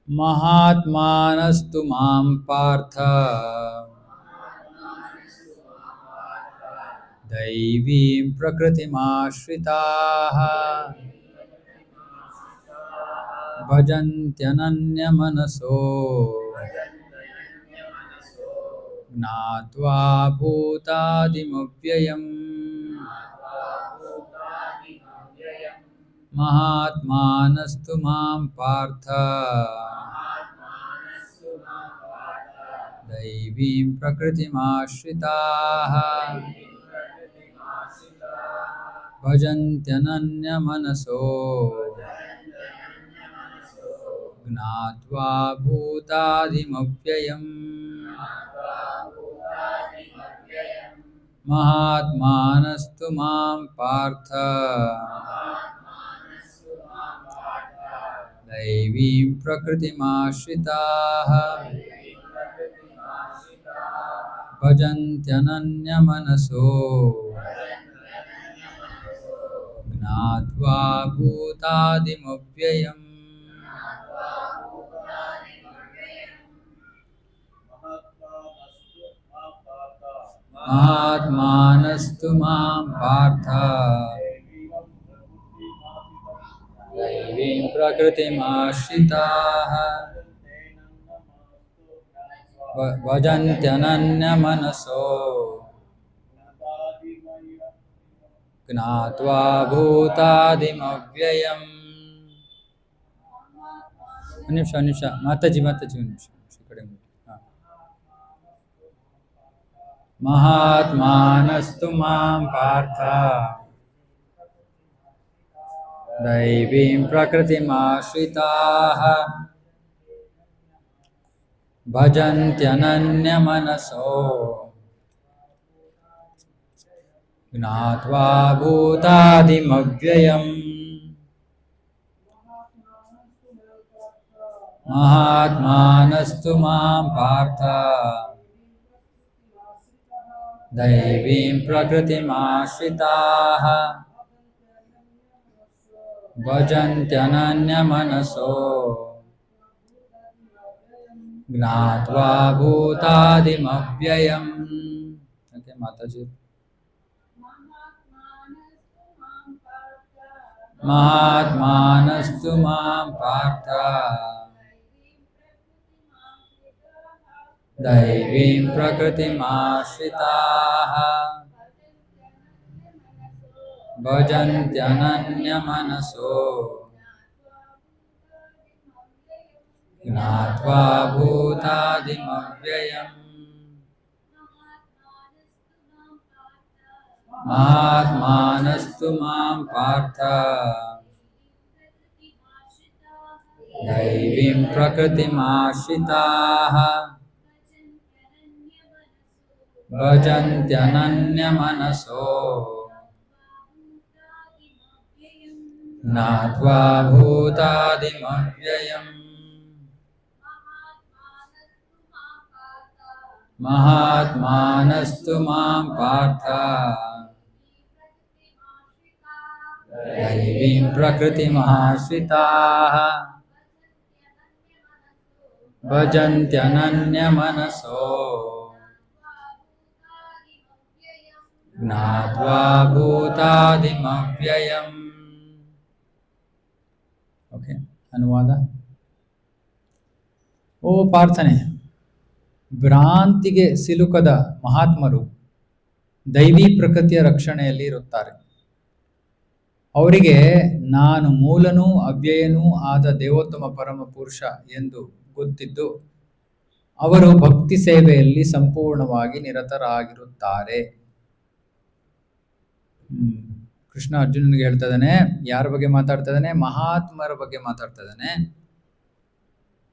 महात्मानस्तु मां पार्थ दैवीं प्रकृतिमाश्रिताः भजन्त्यनन्यमनसो ज्ञात्वा भूतादिमव्ययम् महात्मानस्तु मां पार्थ दैवीं प्रकृतिमाश्रिताः भजन्त्यनन्यमनसो ज्ञात्वा भूतादिमव्ययम् महात्मानस्तु मां पार्थ दैवीं प्रकृतिमाश्रिताः भजन्त्यनन्यमनसो ज्ञात्वा भूतादिमव्ययम् महात्मानस्तु मां पार्थ दैवीं प्रकृतिमाश्रिताः भजन्त्यनन्यमनसो ज्ञात्वा भूतादिमव्ययम् निमिष माताजी निमिष महात्मानस्तु मां पार्थ दैवीं प्रकृतिमाश्रिताः भजन्त्यनन्यमनसो ज्ञात्वा भूतादिमव्ययम् महात्मानस्तु मां पार्थ दैवीं प्रकृतिमाश्रिताः भजन्त्यनन्यमनसो ज्ञात्वा भूतादिमव्ययम्। ओके माताजी। महात्मानस्तु मां पार्थ दैवीं प्रकृतिमाश्रिताः भजन्त्यनन्यमनसो ज्ञात्वा भूतादिमव्ययम्। महात्मानस्तु मां पार्थ दैवीं प्रकृतिमाश्रिताः भजन्त्यनन्यमनसो ज्ञात्वा भूतादिमव्ययम्। महात्मानस्तु मां पार्थ दैवीं प्रकृतिमाश्रिताः भजन्त्यनन्यमनसो ज्ञात्वा भूतादिमव्ययम्। ओके अनुवाद। ಓ ಪಾರ್ಥನೆ, ಭ್ರಾಂತಿಗೆ ಸಿಲುಕದ ಮಹಾತ್ಮರು ದೈವಿ ಪ್ರಕೃತಿಯ ರಕ್ಷಣೆಯಲ್ಲಿ ಇರುತ್ತಾರೆ. ಅವರಿಗೆ ನಾನು ಮೂಲನೂ ಅವ್ಯಯನೂ ಆದ ದೇವೋತ್ತಮ ಪರಮ ಪುರುಷ ಎಂದು ಗೊತ್ತಿದ್ದು ಅವರು ಭಕ್ತಿ ಸೇವೆಯಲ್ಲಿ ಸಂಪೂರ್ಣವಾಗಿ ನಿರತರಾಗಿರುತ್ತಾರೆ. ಕೃಷ್ಣ ಅರ್ಜುನನಿಗೆ ಹೇಳ್ತಾ ಇದ್ದಾನೆ, ಯಾರ ಬಗ್ಗೆ ಮಾತಾಡ್ತಾ ಇದ್ದಾನೆ? ಮಹಾತ್ಮರ ಬಗ್ಗೆ ಮಾತಾಡ್ತಾ ಇದ್ದಾನೆ.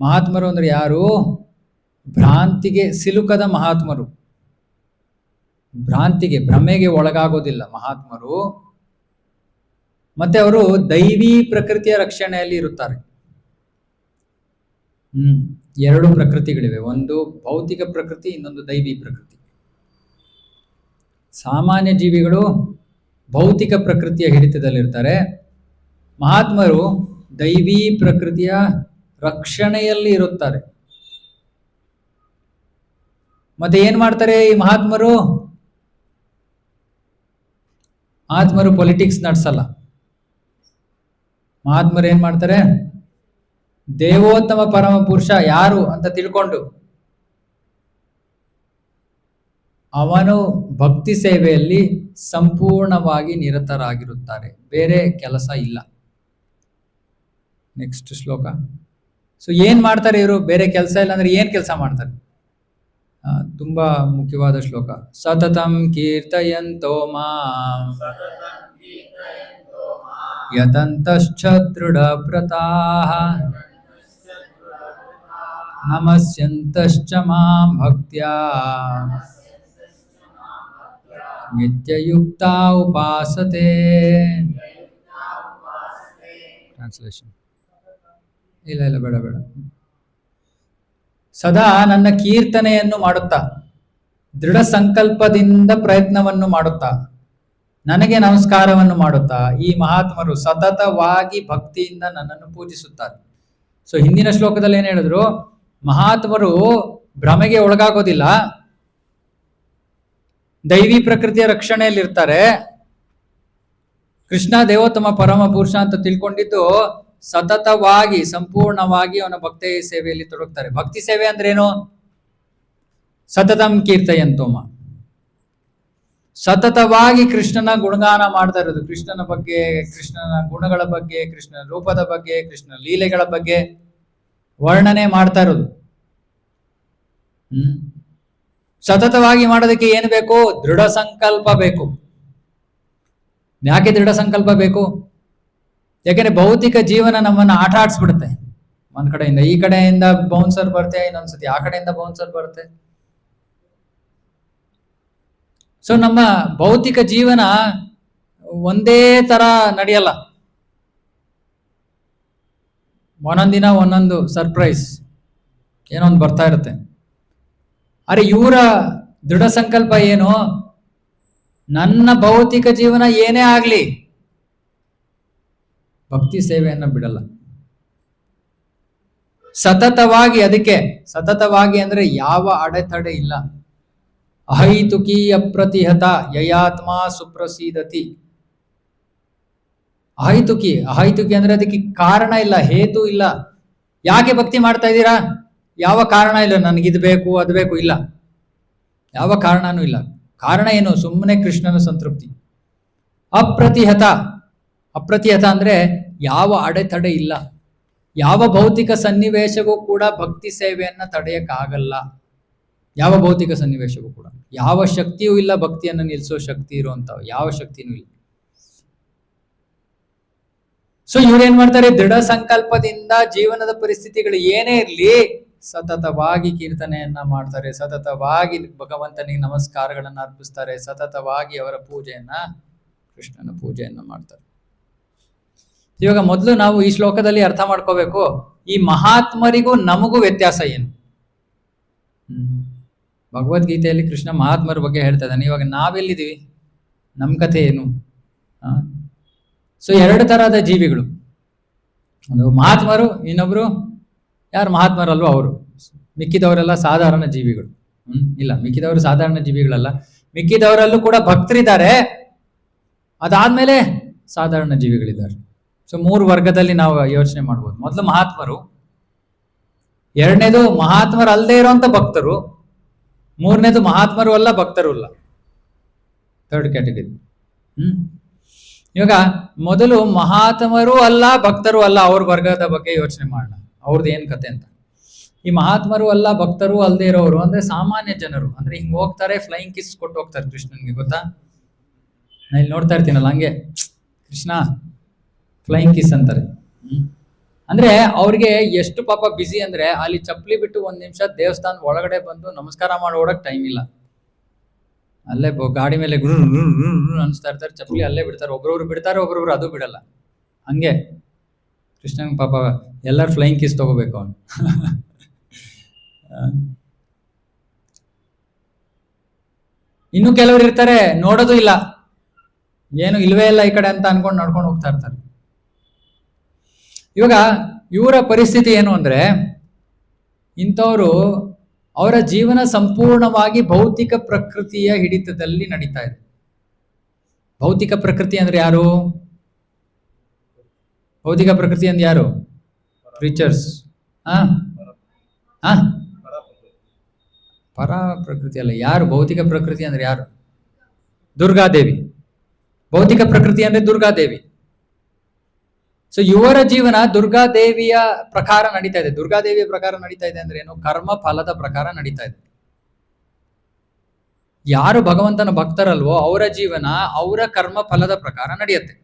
ಮಹಾತ್ಮರು ಅಂದ್ರೆ ಯಾರು? ಭ್ರಾಂತಿಗೆ ಸಿಲುಕದ ಮಹಾತ್ಮರು. ಭ್ರಾಂತಿಗೆ, ಭ್ರಮೆಗೆ ಒಳಗಾಗೋದಿಲ್ಲ ಮಹಾತ್ಮರು. ಮತ್ತೆ ಅವರು ದೈವಿ ಪ್ರಕೃತಿಯ ರಕ್ಷಣೆಯಲ್ಲಿ ಇರುತ್ತಾರೆ. ಎರಡು ಪ್ರಕೃತಿಗಳಿವೆ, ಒಂದು ಭೌತಿಕ ಪ್ರಕೃತಿ, ಇನ್ನೊಂದು ದೈವಿ ಪ್ರಕೃತಿ. ಸಾಮಾನ್ಯ ಜೀವಿಗಳು ಭೌತಿಕ ಪ್ರಕೃತಿಯ ಹಿಡಿತದಲ್ಲಿರ್ತಾರೆ. ಮಹಾತ್ಮರು ದೈವಿ ಪ್ರಕೃತಿಯ ರಕ್ಷಣೆಯಲ್ಲಿ ಇರುತ್ತಾರೆ. ಮತ್ತೆ ಏನ್ ಮಾಡ್ತಾರೆ ಈ ಮಹಾತ್ಮರು? ಮಹಾತ್ಮರು ಪೊಲಿಟಿಕ್ಸ್ ನಡ್ಸಲ್ಲ. ಮಹಾತ್ಮರು ಏನ್ ಮಾಡ್ತಾರೆ? ದೇವೋತ್ತಮ ಪರಮ ಪುರುಷ ಯಾರು ಅಂತ ತಿಳ್ಕೊಂಡು ಅವನು ಭಕ್ತಿ ಸೇವೆಯಲ್ಲಿ ಸಂಪೂರ್ಣವಾಗಿ ನಿರತರಾಗಿರುತ್ತಾರೆ. ಬೇರೆ ಕೆಲಸ ಇಲ್ಲ. ನೆಕ್ಸ್ಟ್ ಶ್ಲೋಕ. ಸೊ ಏನ್ ಮಾಡ್ತಾರೆ ಇವರು? ಬೇರೆ ಕೆಲಸ ಇಲ್ಲ ಅಂದ್ರೆ ಏನ್ ಕೆಲಸ ಮಾಡ್ತಾರೆ? ತುಂಬಾ ಮುಖ್ಯವಾದ ಶ್ಲೋಕ. ಸತತಂ ಕೀರ್ತಯಂತೋ ಮಾಂ ಯತಂತಶ್ಚ ದೃಢವ್ರತಾಃ ನಮಸ್ಯಂತಶ್ಚ ಮಾಂ ಭಕ್ತ್ಯಾ ನಿತ್ಯಯುಕ್ತಾ ಉಪಾಸತೆ. ಟ್ರಾನ್ಸ್ಲೇಷನ್ ಇಲ್ಲ ಬೇಡ. ಸದಾ ನನ್ನ ಕೀರ್ತನೆಯನ್ನು ಮಾಡುತ್ತಾ, ದೃಢ ಸಂಕಲ್ಪದಿಂದ ಪ್ರಯತ್ನವನ್ನು ಮಾಡುತ್ತಾ, ನನಗೆ ನಮಸ್ಕಾರವನ್ನು ಮಾಡುತ್ತಾ ಈ ಮಹಾತ್ಮರು ಸತತವಾಗಿ ಭಕ್ತಿಯಿಂದ ನನ್ನನ್ನು ಪೂಜಿಸುತ್ತಾರೆ. ಸೊ ಹಿಂದಿನ ಶ್ಲೋಕದಲ್ಲಿ ಏನ್ ಹೇಳಿದ್ರು? ಮಹಾತ್ಮರು ಭ್ರಮೆಗೆ ಒಳಗಾಗೋದಿಲ್ಲ, ದೈವಿ ಪ್ರಕೃತಿಯ ರಕ್ಷಣೆಯಲ್ಲಿರ್ತಾರೆ. ಕೃಷ್ಣ ದೇವೋತ್ತಮ ಪರಮ ಪುರುಷ ಅಂತ ತಿಳ್ಕೊಂಡಿದ್ದು ಸತತವಾಗಿ ಸಂಪೂರ್ಣವಾಗಿ ಅವನ ಭಕ್ತಿ ಸೇವೆಯಲ್ಲಿ ತೊಡಗ್ತಾರೆ. ಭಕ್ತಿ ಸೇವೆ ಅಂದ್ರೇನು? ಸತತಂ ಕೀರ್ತಯಂತೋಮ, ಸತತವಾಗಿ ಕೃಷ್ಣನ ಗುಣಗಾನ ಮಾಡ್ತಾ ಇರೋದು. ಕೃಷ್ಣನ ಬಗ್ಗೆ, ಕೃಷ್ಣನ ಗುಣಗಳ ಬಗ್ಗೆ, ಕೃಷ್ಣನ ರೂಪದ ಬಗ್ಗೆ, ಕೃಷ್ಣನ ಲೀಲೆಗಳ ಬಗ್ಗೆ ವರ್ಣನೆ ಮಾಡ್ತಾ ಇರೋದು. ಸತತವಾಗಿ ಮಾಡೋದಕ್ಕೆ ಏನು ಬೇಕು? ದೃಢ ಸಂಕಲ್ಪ ಬೇಕು. ಯಾಕೆ ದೃಢ ಸಂಕಲ್ಪ ಬೇಕು? ಯಾಕೆಂದ್ರೆ ಭೌತಿಕ ಜೀವನ ನಮ್ಮನ್ನ ಆಟ ಆಡಿಸ್ಬಿಡುತ್ತೆ. ಒಂದ್ ಕಡೆಯಿಂದ ಈ ಕಡೆಯಿಂದ ಬೌನ್ಸರ್ ಬರುತ್ತೆ, ಇನ್ನೊಂದ್ಸತಿ ಆ ಕಡೆಯಿಂದ ಬೌನ್ಸರ್ ಬರುತ್ತೆ. ಸೊ ನಮ್ಮ ಭೌತಿಕ ಜೀವನ ಒಂದೇ ತರ ನಡೆಯಲ್ಲ. ಒಂದೊಂದಿನ ಒಂದೊಂದು ಸರ್ಪ್ರೈಸ್ ಏನೋ ಒಂದು ಬರ್ತಾ ಇರುತ್ತೆ. ಅರೆ ಇವರ ದೃಢ ಸಂಕಲ್ಪ ಏನು? ನನ್ನ ಭೌತಿಕ ಜೀವನ ಏನೇ ಆಗ್ಲಿ ಭಕ್ತಿ ಸೇವೆಯನ್ನ ಬಿಡಲ್ಲ. ಸತತವಾಗಿ, ಅದಕ್ಕೆ ಸತತವಾಗಿ ಅಂದ್ರೆ ಯಾವ ಅಡೆತಡೆ ಇಲ್ಲ. ಅಹೈತುಕಿ ಅಪ್ರತಿಹತ ಯಯಾತ್ಮ ಸುಪ್ರಸೀದತಿ. ಅಹೈತುಕಿ ಅಂದ್ರೆ ಅದಕ್ಕೆ ಕಾರಣ ಇಲ್ಲ, ಹೇತು ಇಲ್ಲ. ಯಾಕೆ ಭಕ್ತಿ ಮಾಡ್ತಾ ಇದ್ದೀರಾ? ಯಾವ ಕಾರಣ ಇಲ್ಲ, ನನಗಿದು ಬೇಕು ಅದು ಬೇಕು, ಇಲ್ಲ, ಯಾವ ಕಾರಣನೂ ಇಲ್ಲ. ಕಾರಣ ಏನು? ಸುಮ್ಮನೆ ಕೃಷ್ಣನ ಸಂತೃಪ್ತಿ. ಅಪ್ರತಿಹತ ಅಂದ್ರೆ ಯಾವ ಅಡೆತಡೆ ಇಲ್ಲ. ಯಾವ ಭೌತಿಕ ಸನ್ನಿವೇಶಗೂ ಕೂಡ ಭಕ್ತಿ ಸೇವೆಯನ್ನ ತಡೆಯಕ್ಕಾಗಲ್ಲ. ಯಾವ ಭೌತಿಕ ಸನ್ನಿವೇಶಗೂ ಕೂಡ ಯಾವ ಶಕ್ತಿಯೂ ಇಲ್ಲ ಭಕ್ತಿಯನ್ನು ನಿಲ್ಲಿಸೋ ಶಕ್ತಿ ಇರುವಂತ ಯಾವ ಶಕ್ತಿನೂ ಇಲ್ಲ. ಸೊ ಇವ್ರೇನ್ ಮಾಡ್ತಾರೆ? ದೃಢ ಸಂಕಲ್ಪದಿಂದ ಜೀವನದ ಪರಿಸ್ಥಿತಿಗಳು ಏನೇ ಇರ್ಲಿ ಸತತವಾಗಿ ಕೀರ್ತನೆಯನ್ನ ಮಾಡ್ತಾರೆ, ಸತತವಾಗಿ ಭಗವಂತನಿಗೆ ನಮಸ್ಕಾರಗಳನ್ನ ಅರ್ಪಿಸ್ತಾರೆ, ಸತತವಾಗಿ ಅವರ ಕೃಷ್ಣನ ಪೂಜೆಯನ್ನ ಮಾಡ್ತಾರೆ. ಇವಾಗ ಮೊದಲು ನಾವು ಈ ಶ್ಲೋಕದಲ್ಲಿ ಅರ್ಥ ಮಾಡ್ಕೋಬೇಕು, ಈ ಮಹಾತ್ಮರಿಗೂ ನಮಗೂ ವ್ಯತ್ಯಾಸ ಏನು. ಭಗವದ್ಗೀತೆಯಲ್ಲಿ ಕೃಷ್ಣ ಮಹಾತ್ಮರ ಬಗ್ಗೆ ಹೇಳ್ತಾ ಇದ್ದಾನೆ. ಇವಾಗ ನಾವೆಲ್ಲಿದ್ದೀವಿ? ನಮ್ಮ ಕಥೆ ಏನು? ಸೊ ಎರಡು ತರಹದ ಜೀವಿಗಳು, ಒಂದು ಮಹಾತ್ಮರು, ಇನ್ನೊಬ್ರು ಯಾರು ಮಹಾತ್ಮರಲ್ವೋ ಅವರು. ಮಿಕ್ಕಿದವರೆಲ್ಲ ಸಾಧಾರಣ ಜೀವಿಗಳು. ಇಲ್ಲ, ಮಿಕ್ಕಿದವರು ಸಾಧಾರಣ ಜೀವಿಗಳಲ್ಲ. ಮಿಕ್ಕಿದವರಲ್ಲೂ ಕೂಡ ಭಕ್ತರಿದ್ದಾರೆ, ಅದಾದ್ಮೇಲೆ ಸಾಧಾರಣ ಜೀವಿಗಳಿದ್ದಾರೆ. ಸೊ 3 ವರ್ಗದಲ್ಲಿ ನಾವು ಯೋಚನೆ ಮಾಡ್ಬೋದು. ಮೊದಲು ಮಹಾತ್ಮರು, ಎರಡನೇದು ಮಹಾತ್ಮರು ಅಲ್ಲದೆ ಇರುವಂತ ಭಕ್ತರು, ಮೂರನೇದು ಮಹಾತ್ಮರು ಅಲ್ಲ ಭಕ್ತರು ಅಲ್ಲ, ಥರ್ಡ್ ಕ್ಯಾಟಗರಿ. ಇವಾಗ ಮೊದಲು ಮಹಾತ್ಮರು ಅಲ್ಲ ಭಕ್ತರು ಅಲ್ಲ ಅವ್ರ ವರ್ಗದ ಬಗ್ಗೆ ಯೋಚನೆ ಮಾಡೋಣ, ಅವ್ರದ್ದು ಏನ್ ಕತೆ ಅಂತ. ಈ ಮಹಾತ್ಮರು ಅಲ್ಲ ಭಕ್ತರು ಅಲ್ಲದೆ ಇರೋರು ಅಂದ್ರೆ ಸಾಮಾನ್ಯ ಜನರು. ಅಂದ್ರೆ ಹಿಂಗ್ ಹೋಗ್ತಾರೆ, ಫ್ಲೈಯಿಂಗ್ ಕಿಸ್ ಕೊಟ್ಟು ಹೋಗ್ತಾರೆ ಕೃಷ್ಣನ್ಗೆ, ಗೊತ್ತಾ? ನಾ ಇಲ್ಲಿ ನೋಡ್ತಾ ಇರ್ತೀನಲ್ಲ, ಹಂಗೆ ಕೃಷ್ಣ ಫ್ಲೈಯಿಂಗ್ ಕಿಸ್ ಅಂತಾರೆ. ಅಂದ್ರೆ ಅವ್ರಿಗೆ ಎಷ್ಟು ಪಾಪ ಬಿಸಿ ಅಂದ್ರೆ ಅಲ್ಲಿ ಚಪ್ಪಲಿ ಬಿಟ್ಟು 1 ನಿಮಿಷ ದೇವಸ್ಥಾನದ ಒಳಗಡೆ ಬಂದು ನಮಸ್ಕಾರ ಮಾಡಿ ಓಡಕ್ ಟೈಮ್ ಇಲ್ಲ. ಅಲ್ಲೇ ಗಾಡಿ ಮೇಲೆ ಗುರು ಅನ್ಸ್ತಾ ಇರ್ತಾರೆ, ಚಪ್ಪಲಿ ಅಲ್ಲೇ ಬಿಡ್ತಾರೆ. ಒಬ್ರೊಬ್ರು ಬಿಡ್ತಾರೆ, ಒಬ್ರೊಬ್ರು ಅದು ಬಿಡಲ್ಲ. ಹಂಗೆ ಕೃಷ್ಣನ್ ಪಾಪ ಎಲ್ಲರೂ ಫ್ಲೈಯಿಂಗ್ ಕಿಸ್ ತಗೋಬೇಕು ಅವನು. ಇನ್ನು ಕೆಲವರು ಇರ್ತಾರೆ, ನೋಡೋದು ಇಲ್ಲ, ಏನು ಇಲ್ವೇ ಇಲ್ಲ ಈ ಕಡೆ ಅಂತ ಅನ್ಕೊಂಡು ನಡ್ಕೊಂಡು ಹೋಗ್ತಾ ಇರ್ತಾರೆ. ಇವಾಗ ಇವರ ಪರಿಸ್ಥಿತಿ ಏನು ಅಂದ್ರೆ, ಇಂಥವರು ಅವರ ಜೀವನ ಸಂಪೂರ್ಣವಾಗಿ ಭೌತಿಕ ಪ್ರಕೃತಿಯ ಹಿಡಿತದಲ್ಲಿ ನಡೀತಾ ಇದೆ. ಭೌತಿಕ ಪ್ರಕೃತಿ ಅಂದ್ರೆ ಯಾರು? ಭೌತಿಕ ಪ್ರಕೃತಿ ಅಂದ್ರೆ ಯಾರು? ಪ್ರೀಚರ್ಸ್. ಪರ ಪ್ರಕೃತಿ ಅಲ್ಲ. ಯಾರು ಭೌತಿಕ ಪ್ರಕೃತಿ ಅಂದ್ರೆ ಯಾರು? ದುರ್ಗಾದೇವಿ. ಭೌತಿಕ ಪ್ರಕೃತಿ ಅಂದ್ರೆ ದುರ್ಗಾದೇವಿ. ಸೊ ಇವರ ಜೀವನ ದುರ್ಗಾದೇವಿಯ ಪ್ರಕಾರ ನಡೀತಾ ಇದೆ. ದುರ್ಗಾದೇವಿಯ ಪ್ರಕಾರ ನಡೀತಾ ಇದೆ ಅಂದ್ರೆ ಏನು? ಕರ್ಮ ಫಲದ ಪ್ರಕಾರ ನಡೀತಾ ಇದೆ. ಯಾರು ಭಗವಂತನ ಭಕ್ತರಲ್ವೋ ಅವರ ಜೀವನ ಅವರ ಕರ್ಮ ಫಲದ ಪ್ರಕಾರ ನಡೆಯುತ್ತೆ.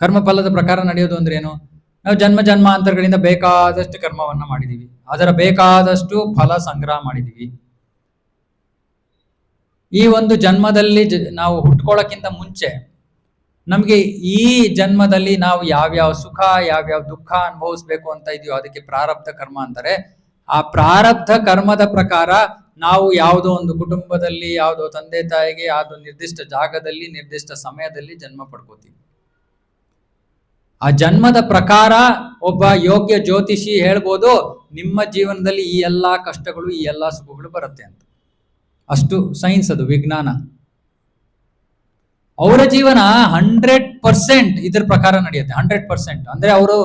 ಕರ್ಮ ಫಲದ ಪ್ರಕಾರ ನಡೆಯೋದು ಅಂದ್ರೆ ಏನು? ನಾವು ಜನ್ಮ ಜನ್ಮಾಂತರಗಳಿಂದ ಬೇಕಾದಷ್ಟು ಕರ್ಮವನ್ನ ಮಾಡಿದೀವಿ, ಅದರ ಬೇಕಾದಷ್ಟು ಫಲ ಸಂಗ್ರಹ ಮಾಡಿದೀವಿ. ಈ ಒಂದು ಜನ್ಮದಲ್ಲಿ ನಾವು ಹುಟ್ಕೊಳ್ಳೋಕ್ಕಿಂತ ಮುಂಚೆ ನಮ್ಗೆ ಈ ಜನ್ಮದಲ್ಲಿ ನಾವು ಯಾವ್ಯಾವ ಸುಖ ಯಾವ್ಯಾವ ದುಃಖ ಅನುಭವಿಸ್ಬೇಕು ಅಂತ ಇದೆಯೋ ಅದಕ್ಕೆ ಪ್ರಾರಬ್ಧ ಕರ್ಮ ಅಂತಾರೆ. ಆ ಪ್ರಾರಬ್ಧ ಕರ್ಮದ ಪ್ರಕಾರ ನಾವು ಯಾವುದೋ ಒಂದು ಕುಟುಂಬದಲ್ಲಿ, ಯಾವುದೋ ತಂದೆ ತಾಯಿಗೆ, ಯಾವುದೋ ನಿರ್ದಿಷ್ಟ ಜಾಗದಲ್ಲಿ ನಿರ್ದಿಷ್ಟ ಸಮಯದಲ್ಲಿ ಜನ್ಮ ಪಡ್ಕೋತೀವಿ. ಆ ಜನ್ಮದ ಪ್ರಕಾರ ಒಬ್ಬ ಯೋಗ್ಯ ಜ್ಯೋತಿಷಿ ಹೇಳ್ಬೋದು ನಿಮ್ಮ ಜೀವನದಲ್ಲಿ ಈ ಎಲ್ಲಾ ಕಷ್ಟಗಳು ಈ ಎಲ್ಲಾ ಸುಖಗಳು ಬರುತ್ತೆ ಅಂತ. ಅಷ್ಟು ಸೈನ್ಸ್ ಅದು, ವಿಜ್ಞಾನ. ಅವರ ಜೀವನ 100% ಇದ್ರ ಪ್ರಕಾರ ನಡೆಯುತ್ತೆ. 100% ಅಂದ್ರೆ ಅವರು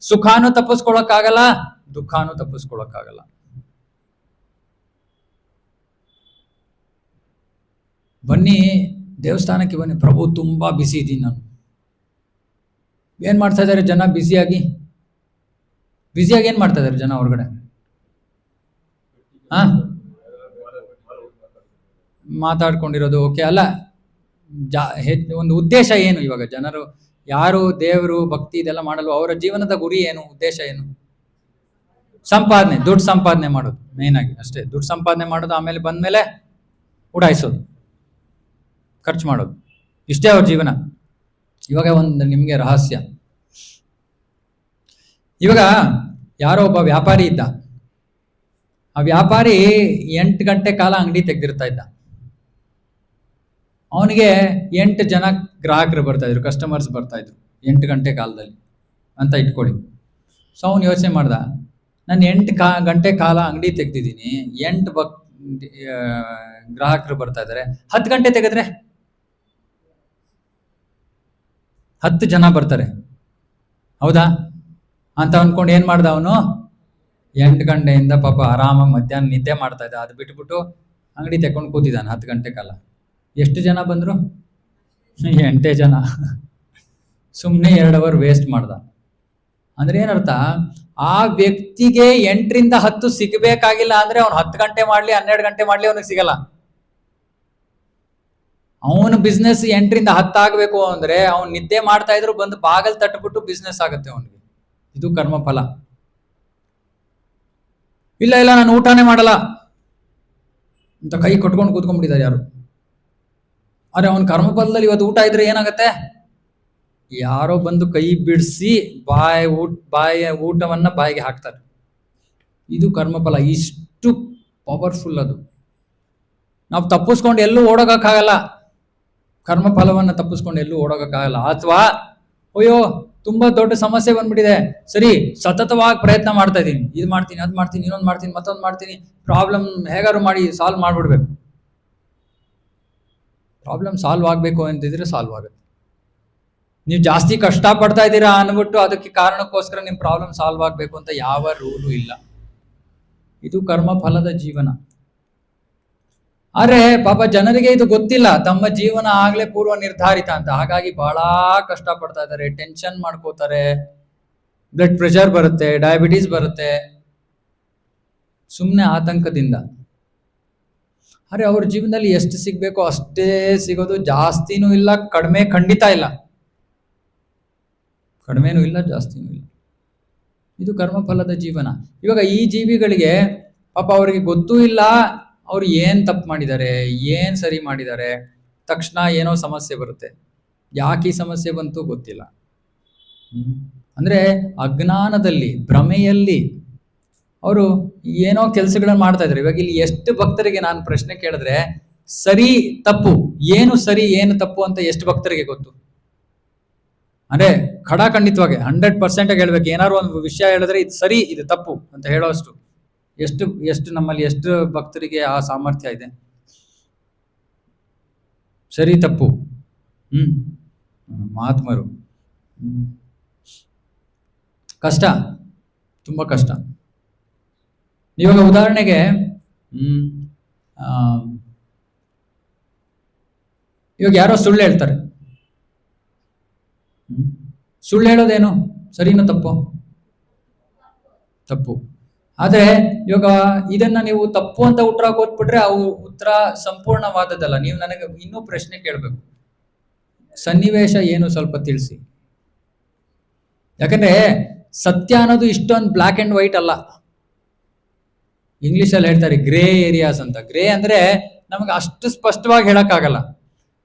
ಸುಖಾನು ತಪ್ಪಿಸ್ಕೊಳಕ್ಕಾಗಲ್ಲ, ದುಃಖಾನು ತಪ್ಪಿಸ್ಕೊಳಕ್ಕಾಗಲ್ಲ. ಬನ್ನಿ ದೇವಸ್ಥಾನಕ್ಕೆ ಬನ್ನಿ, ಪ್ರಭು ತುಂಬಾ ಬಿಸಿ ಇದ್ದೀನಿ ನಾನು. ಏನ್ ಮಾಡ್ತಾ ಇದಾರೆ ಜನ? ಬ್ಯುಸಿಯಾಗಿ ಏನ್ ಮಾಡ್ತಾ ಇದಾರೆ ಜನ ಹೊರಗಡೆ? ಮಾತಾಡ್ಕೊಂಡಿರೋದು ಓಕೆ ಅಲ್ಲ. ಒಂದು ಉದ್ದೇಶ ಏನು? ಇವಾಗ ಜನರು ಯಾರು ದೇವರು ಭಕ್ತಿ ಇದೆಲ್ಲ ಮಾಡಲು ಅವರ ಜೀವನದ ಗುರಿ ಏನು, ಉದ್ದೇಶ ಏನು? ಸಂಪಾದನೆ, ದುಡ್ಡು ಸಂಪಾದನೆ ಮಾಡೋದು ಮೇನ್ ಆಗಿ ಅಷ್ಟೇ. ದುಡ್ಡು ಸಂಪಾದನೆ ಮಾಡೋದು, ಆಮೇಲೆ ಬಂದ್ಮೇಲೆ ಉಡಾಯಿಸೋದು, ಖರ್ಚು ಮಾಡೋದು, ಇಷ್ಟೇ ಅವ್ರ ಜೀವನ. ಇವಾಗ ಒಂದು ನಿಮ್ಗೆ ರಹಸ್ಯ. ಇವಾಗ ಯಾರೋ ಒಬ್ಬ ವ್ಯಾಪಾರಿ ಇದ್ದ. ಆ ವ್ಯಾಪಾರಿ 8 ಗಂಟೆ ಕಾಲ ಅಂಗಡಿ ತೆಗೆದಿರ್ತಾ ಇದ್ದ. ಅವನಿಗೆ 8 ಜನ ಗ್ರಾಹಕರು ಬರ್ತಾ ಇದ್ರು, ಕಸ್ಟಮರ್ಸ್ ಬರ್ತಾ ಇದ್ರು 8 ಗಂಟೆ ಕಾಲದಲ್ಲಿ ಅಂತ ಇಟ್ಕೊಳ್ಳಿ. ಸೊ ಅವನು ಯೋಚನೆ ಮಾಡ್ದ, ನಾನು 8 ಗಂಟೆ ಕಾಲ ಅಂಗಡಿ ತೆಗ್ದಿದ್ದೀನಿ, 8 ಗ್ರಾಹಕರು ಬರ್ತಾ ಇದ್ದಾರೆ, 10 ಗಂಟೆ ತೆಗೆದ್ರೆ 10 ಜನ ಬರ್ತಾರೆ, ಹೌದಾ ಅಂತ ಅನ್ಕೊಂಡು ಏನ್ ಮಾಡ್ದ ಅವನು? 8 ಗಂಟೆಯಿಂದ ಪಾಪ ಆರಾಮಾಗಿ ಮಧ್ಯಾಹ್ನ ನಿದ್ದೆ ಮಾಡ್ತಾ ಇದ್ದ. ಅದು ಬಿಟ್ಬಿಟ್ಟು ಅಂಗಡಿ ತೆಕೊಂಡು ಕೂತಿದ್ದಾನೆ 10 ಗಂಟೆ ಕಾಲ. ಎಷ್ಟು ಜನ ಬಂದ್ರು? 8 ಜನ. ಸುಮ್ಮನೆ 2 ಅವರ್ ವೇಸ್ಟ್ ಮಾಡ್ದ. ಅಂದ್ರೆ ಏನರ್ಥ? ಆ ವ್ಯಕ್ತಿಗೆ 8 ರಿಂದ 10 ಸಿಗಬೇಕಾಗಿಲ್ಲ ಅಂದ್ರೆ ಅವ್ನು 10 ಗಂಟೆ ಮಾಡ್ಲಿ 12 ಗಂಟೆ ಮಾಡ್ಲಿ ಅವನಿಗೆ ಸಿಗಲ್ಲ. ಅವನು ಬಿಸ್ನೆಸ್ 8 ರಿಂದ 10 ಆಗ್ಬೇಕು ಅಂದ್ರೆ ಅವ್ನು ನಿದ್ದೆ ಮಾಡ್ತಾ ಇದ್ರು ಬಂದು ಬಾಗಲ್ ತಟ್ಬಿಟ್ಟು ಬಿಸ್ನೆಸ್ ಆಗುತ್ತೆ ಅವನಿಗೆ. ಇದು ಕರ್ಮಫಲ. ಇಲ್ಲ ನಾನು ಊಟನೇ ಮಾಡಲ್ಲ ಅಂತ ಕೈ ಕಟ್ಕೊಂಡು ಕೂತ್ಕೊಂಡ್ಬಿಟ್ಟಿದ್ದಾರೆ ಯಾರು. ಅರೆ ಅವನ ಕರ್ಮಫಲದಲ್ಲಿ ಇವತ್ತು ಊಟ ಇದ್ರೆ ಏನಾಗತ್ತೆ? ಯಾರೋ ಬಂದು ಕೈ ಬಿಡಿಸಿ ಬಾಯಿಯ ಊಟವನ್ನ ಬಾಯಿಗೆ ಹಾಕ್ತಾರೆ. ಇದು ಕರ್ಮಫಲ. ಇಷ್ಟು ಪವರ್ಫುಲ್ ಅದು. ನಾವು ತಪ್ಪಿಸ್ಕೊಂಡು ಎಲ್ಲೂ ಓಡೋಗಕ್ಕಾಗಲ್ಲ. ಕರ್ಮಫಲವನ್ನ ತಪ್ಪಿಸ್ಕೊಂಡು ಎಲ್ಲೂ ಓಡೋಗಕ್ಕಾಗಲ್ಲ. ಅಥವಾ ಅಯ್ಯೋ ತುಂಬಾ ದೊಡ್ಡ ಸಮಸ್ಯೆ ಬಂದ್ಬಿಟ್ಟಿದೆ, ಸರಿ ಸತತವಾಗಿ ಪ್ರಯತ್ನ ಮಾಡ್ತಾ ಇದ್ದೀನಿ, ಇದು ಮಾಡ್ತೀನಿ, ಅದು ಮಾಡ್ತೀನಿ, ಇನ್ನೊಂದು ಮಾಡ್ತೀನಿ, ಮತ್ತೊಂದು ಮಾಡ್ತೀನಿ, ಪ್ರಾಬ್ಲಮ್ ಹೇಗಾರು ಮಾಡಿ ಸಾಲ್ವ್ ಮಾಡ್ಬಿಡ್ಬೇಕು. ಪ್ರಾಬ್ಲಮ್ ಸಾಲ್ವ್ ಆಗ್ಬೇಕು ಅಂತಿದ್ರೆ ಸಾಲ್ವ್ ಆಗುತ್ತೆ. ನೀವು ಜಾಸ್ತಿ ಕಷ್ಟ ಪಡ್ತಾ ಇದ್ದೀರಾ ಅನ್ಬಿಟ್ಟು ಅದಕ್ಕೆ ಕಾರಣಕ್ಕೋಸ್ಕರ ನಿಮ್ ಪ್ರಾಬ್ಲಮ್ ಸಾಲ್ವ್ ಆಗ್ಬೇಕು ಅಂತ ಯಾವ ರೂಲು ಇಲ್ಲ. ಇದು ಕರ್ಮಫಲದ ಜೀವನ. ಆದ್ರೆ ಪಾಪ ಜನರಿಗೆ ಇದು ಗೊತ್ತಿಲ್ಲ, ತಮ್ಮ ಜೀವನ ಆಗ್ಲೇ ಪೂರ್ವ ನಿರ್ಧಾರಿತ ಅಂತ. ಹಾಗಾಗಿ ಬಹಳ ಕಷ್ಟ ಪಡ್ತಾ ಇದ್ದಾರೆ, ಟೆನ್ಷನ್ ಮಾಡ್ಕೋತಾರೆ, ಬ್ಲಡ್ ಪ್ರೆಷರ್ ಬರುತ್ತೆ, ಡಯಾಬಿಟೀಸ್ ಬರುತ್ತೆ, ಸುಮ್ಮನೆ ಆತಂಕದಿಂದ. ಅರೆ ಅವ್ರ ಜೀವನದಲ್ಲಿ ಎಷ್ಟು ಸಿಗ್ಬೇಕೋ ಅಷ್ಟೇ ಸಿಗೋದು, ಜಾಸ್ತಿನೂ ಇಲ್ಲ, ಕಡಿಮೆ ಖಂಡಿತ ಇಲ್ಲ, ಕಡಿಮೆನೂ ಇಲ್ಲ, ಜಾಸ್ತಿನೂ ಇಲ್ಲ. ಇದು ಕರ್ಮಫಲದ ಜೀವನ. ಇವಾಗ ಈ ಜೀವಿಗಳಿಗೆ ಪಾಪ ಅವರಿಗೆ ಗೊತ್ತೂ ಇಲ್ಲ ಅವ್ರು ಏನ್ ತಪ್ಪು ಮಾಡಿದ್ದಾರೆ, ಏನ್ ಸರಿ ಮಾಡಿದ್ದಾರೆ. ತಕ್ಷಣ ಏನೋ ಸಮಸ್ಯೆ ಬರುತ್ತೆ. ಯಾಕೆ ಈ ಸಮಸ್ಯೆ ಬಂತು ಗೊತ್ತಿಲ್ಲ. ಅಂದ್ರೆ ಅಜ್ಞಾನದಲ್ಲಿ, ಭ್ರಮೆಯಲ್ಲಿ ಅವರು ಏನೋ ಕೆಲಸಗಳನ್ನ ಮಾಡ್ತಾ ಇದ್ದಾರೆ. ಇವಾಗ ಇಲ್ಲಿ ಎಷ್ಟು ಭಕ್ತರಿಗೆ ನಾನು ಪ್ರಶ್ನೆ ಕೇಳಿದ್ರೆ ಸರಿ ತಪ್ಪು, ಏನು ಸರಿ ಏನು ತಪ್ಪು ಅಂತ ಎಷ್ಟು ಭಕ್ತರಿಗೆ ಗೊತ್ತು? ಅಂದ್ರೆ ಖಡಾಖಂಡಿತವಾಗಿ 100% ಹೇಳ್ಬೇಕು. ಏನಾದ್ರು ಒಂದು ವಿಷಯ ಹೇಳಿದ್ರೆ ಇದು ಸರಿ ಇದು ತಪ್ಪು ಅಂತ ಹೇಳೋಷ್ಟು ಎಷ್ಟು ಎಷ್ಟು ನಮ್ಮಲ್ಲಿ ಎಷ್ಟು ಭಕ್ತರಿಗೆ ಆ ಸಾಮರ್ಥ್ಯ ಇದೆ. ಸರಿ ತಪ್ಪು ಮಹಾತ್ಮರು ಕಷ್ಟ, ತುಂಬಾ ಕಷ್ಟ. ಇವಾಗ ಉದಾಹರಣೆಗೆ ಇವಾಗ ಯಾರೋ ಸುಳ್ಳು ಹೇಳ್ತಾರೆ. ಸುಳ್ಳು ಹೇಳೋದೇನು ಸರಿನೋ ತಪ್ಪು? ತಪ್ಪು. ಆದ್ರೆ ಇವಾಗ ಇದನ್ನ ನೀವು ತಪ್ಪು ಅಂತ ಉತ್ತರ ಕೊಟ್ಬಿಟ್ರೆ ಅವು ಉತ್ತರ ಸಂಪೂರ್ಣವಾದದ್ದಲ್ಲ. ನೀವು ನನಗೆ ಇನ್ನೂ ಪ್ರಶ್ನೆ ಕೇಳಬೇಕು, ಸನ್ನಿವೇಶ ಏನು ಸ್ವಲ್ಪ ತಿಳಿಸಿ. ಯಾಕಂದ್ರೆ ಸತ್ಯ ಅನ್ನೋದು ಇಷ್ಟೊಂದು ಬ್ಲಾಕ್ ಅಂಡ್ ವೈಟ್ ಅಲ್ಲ. ಇಂಗ್ಲಿಷಲ್ಲಿ ಹೇಳ್ತಾರೆ ಗ್ರೇ ಏರಿಯಾಸ್ ಅಂತ. ಗ್ರೇ ಅಂದ್ರೆ ನಮಗೆ ಅಷ್ಟು ಸ್ಪಷ್ಟವಾಗಿ ಹೇಳಕ್ಕಾಗಲ್ಲ.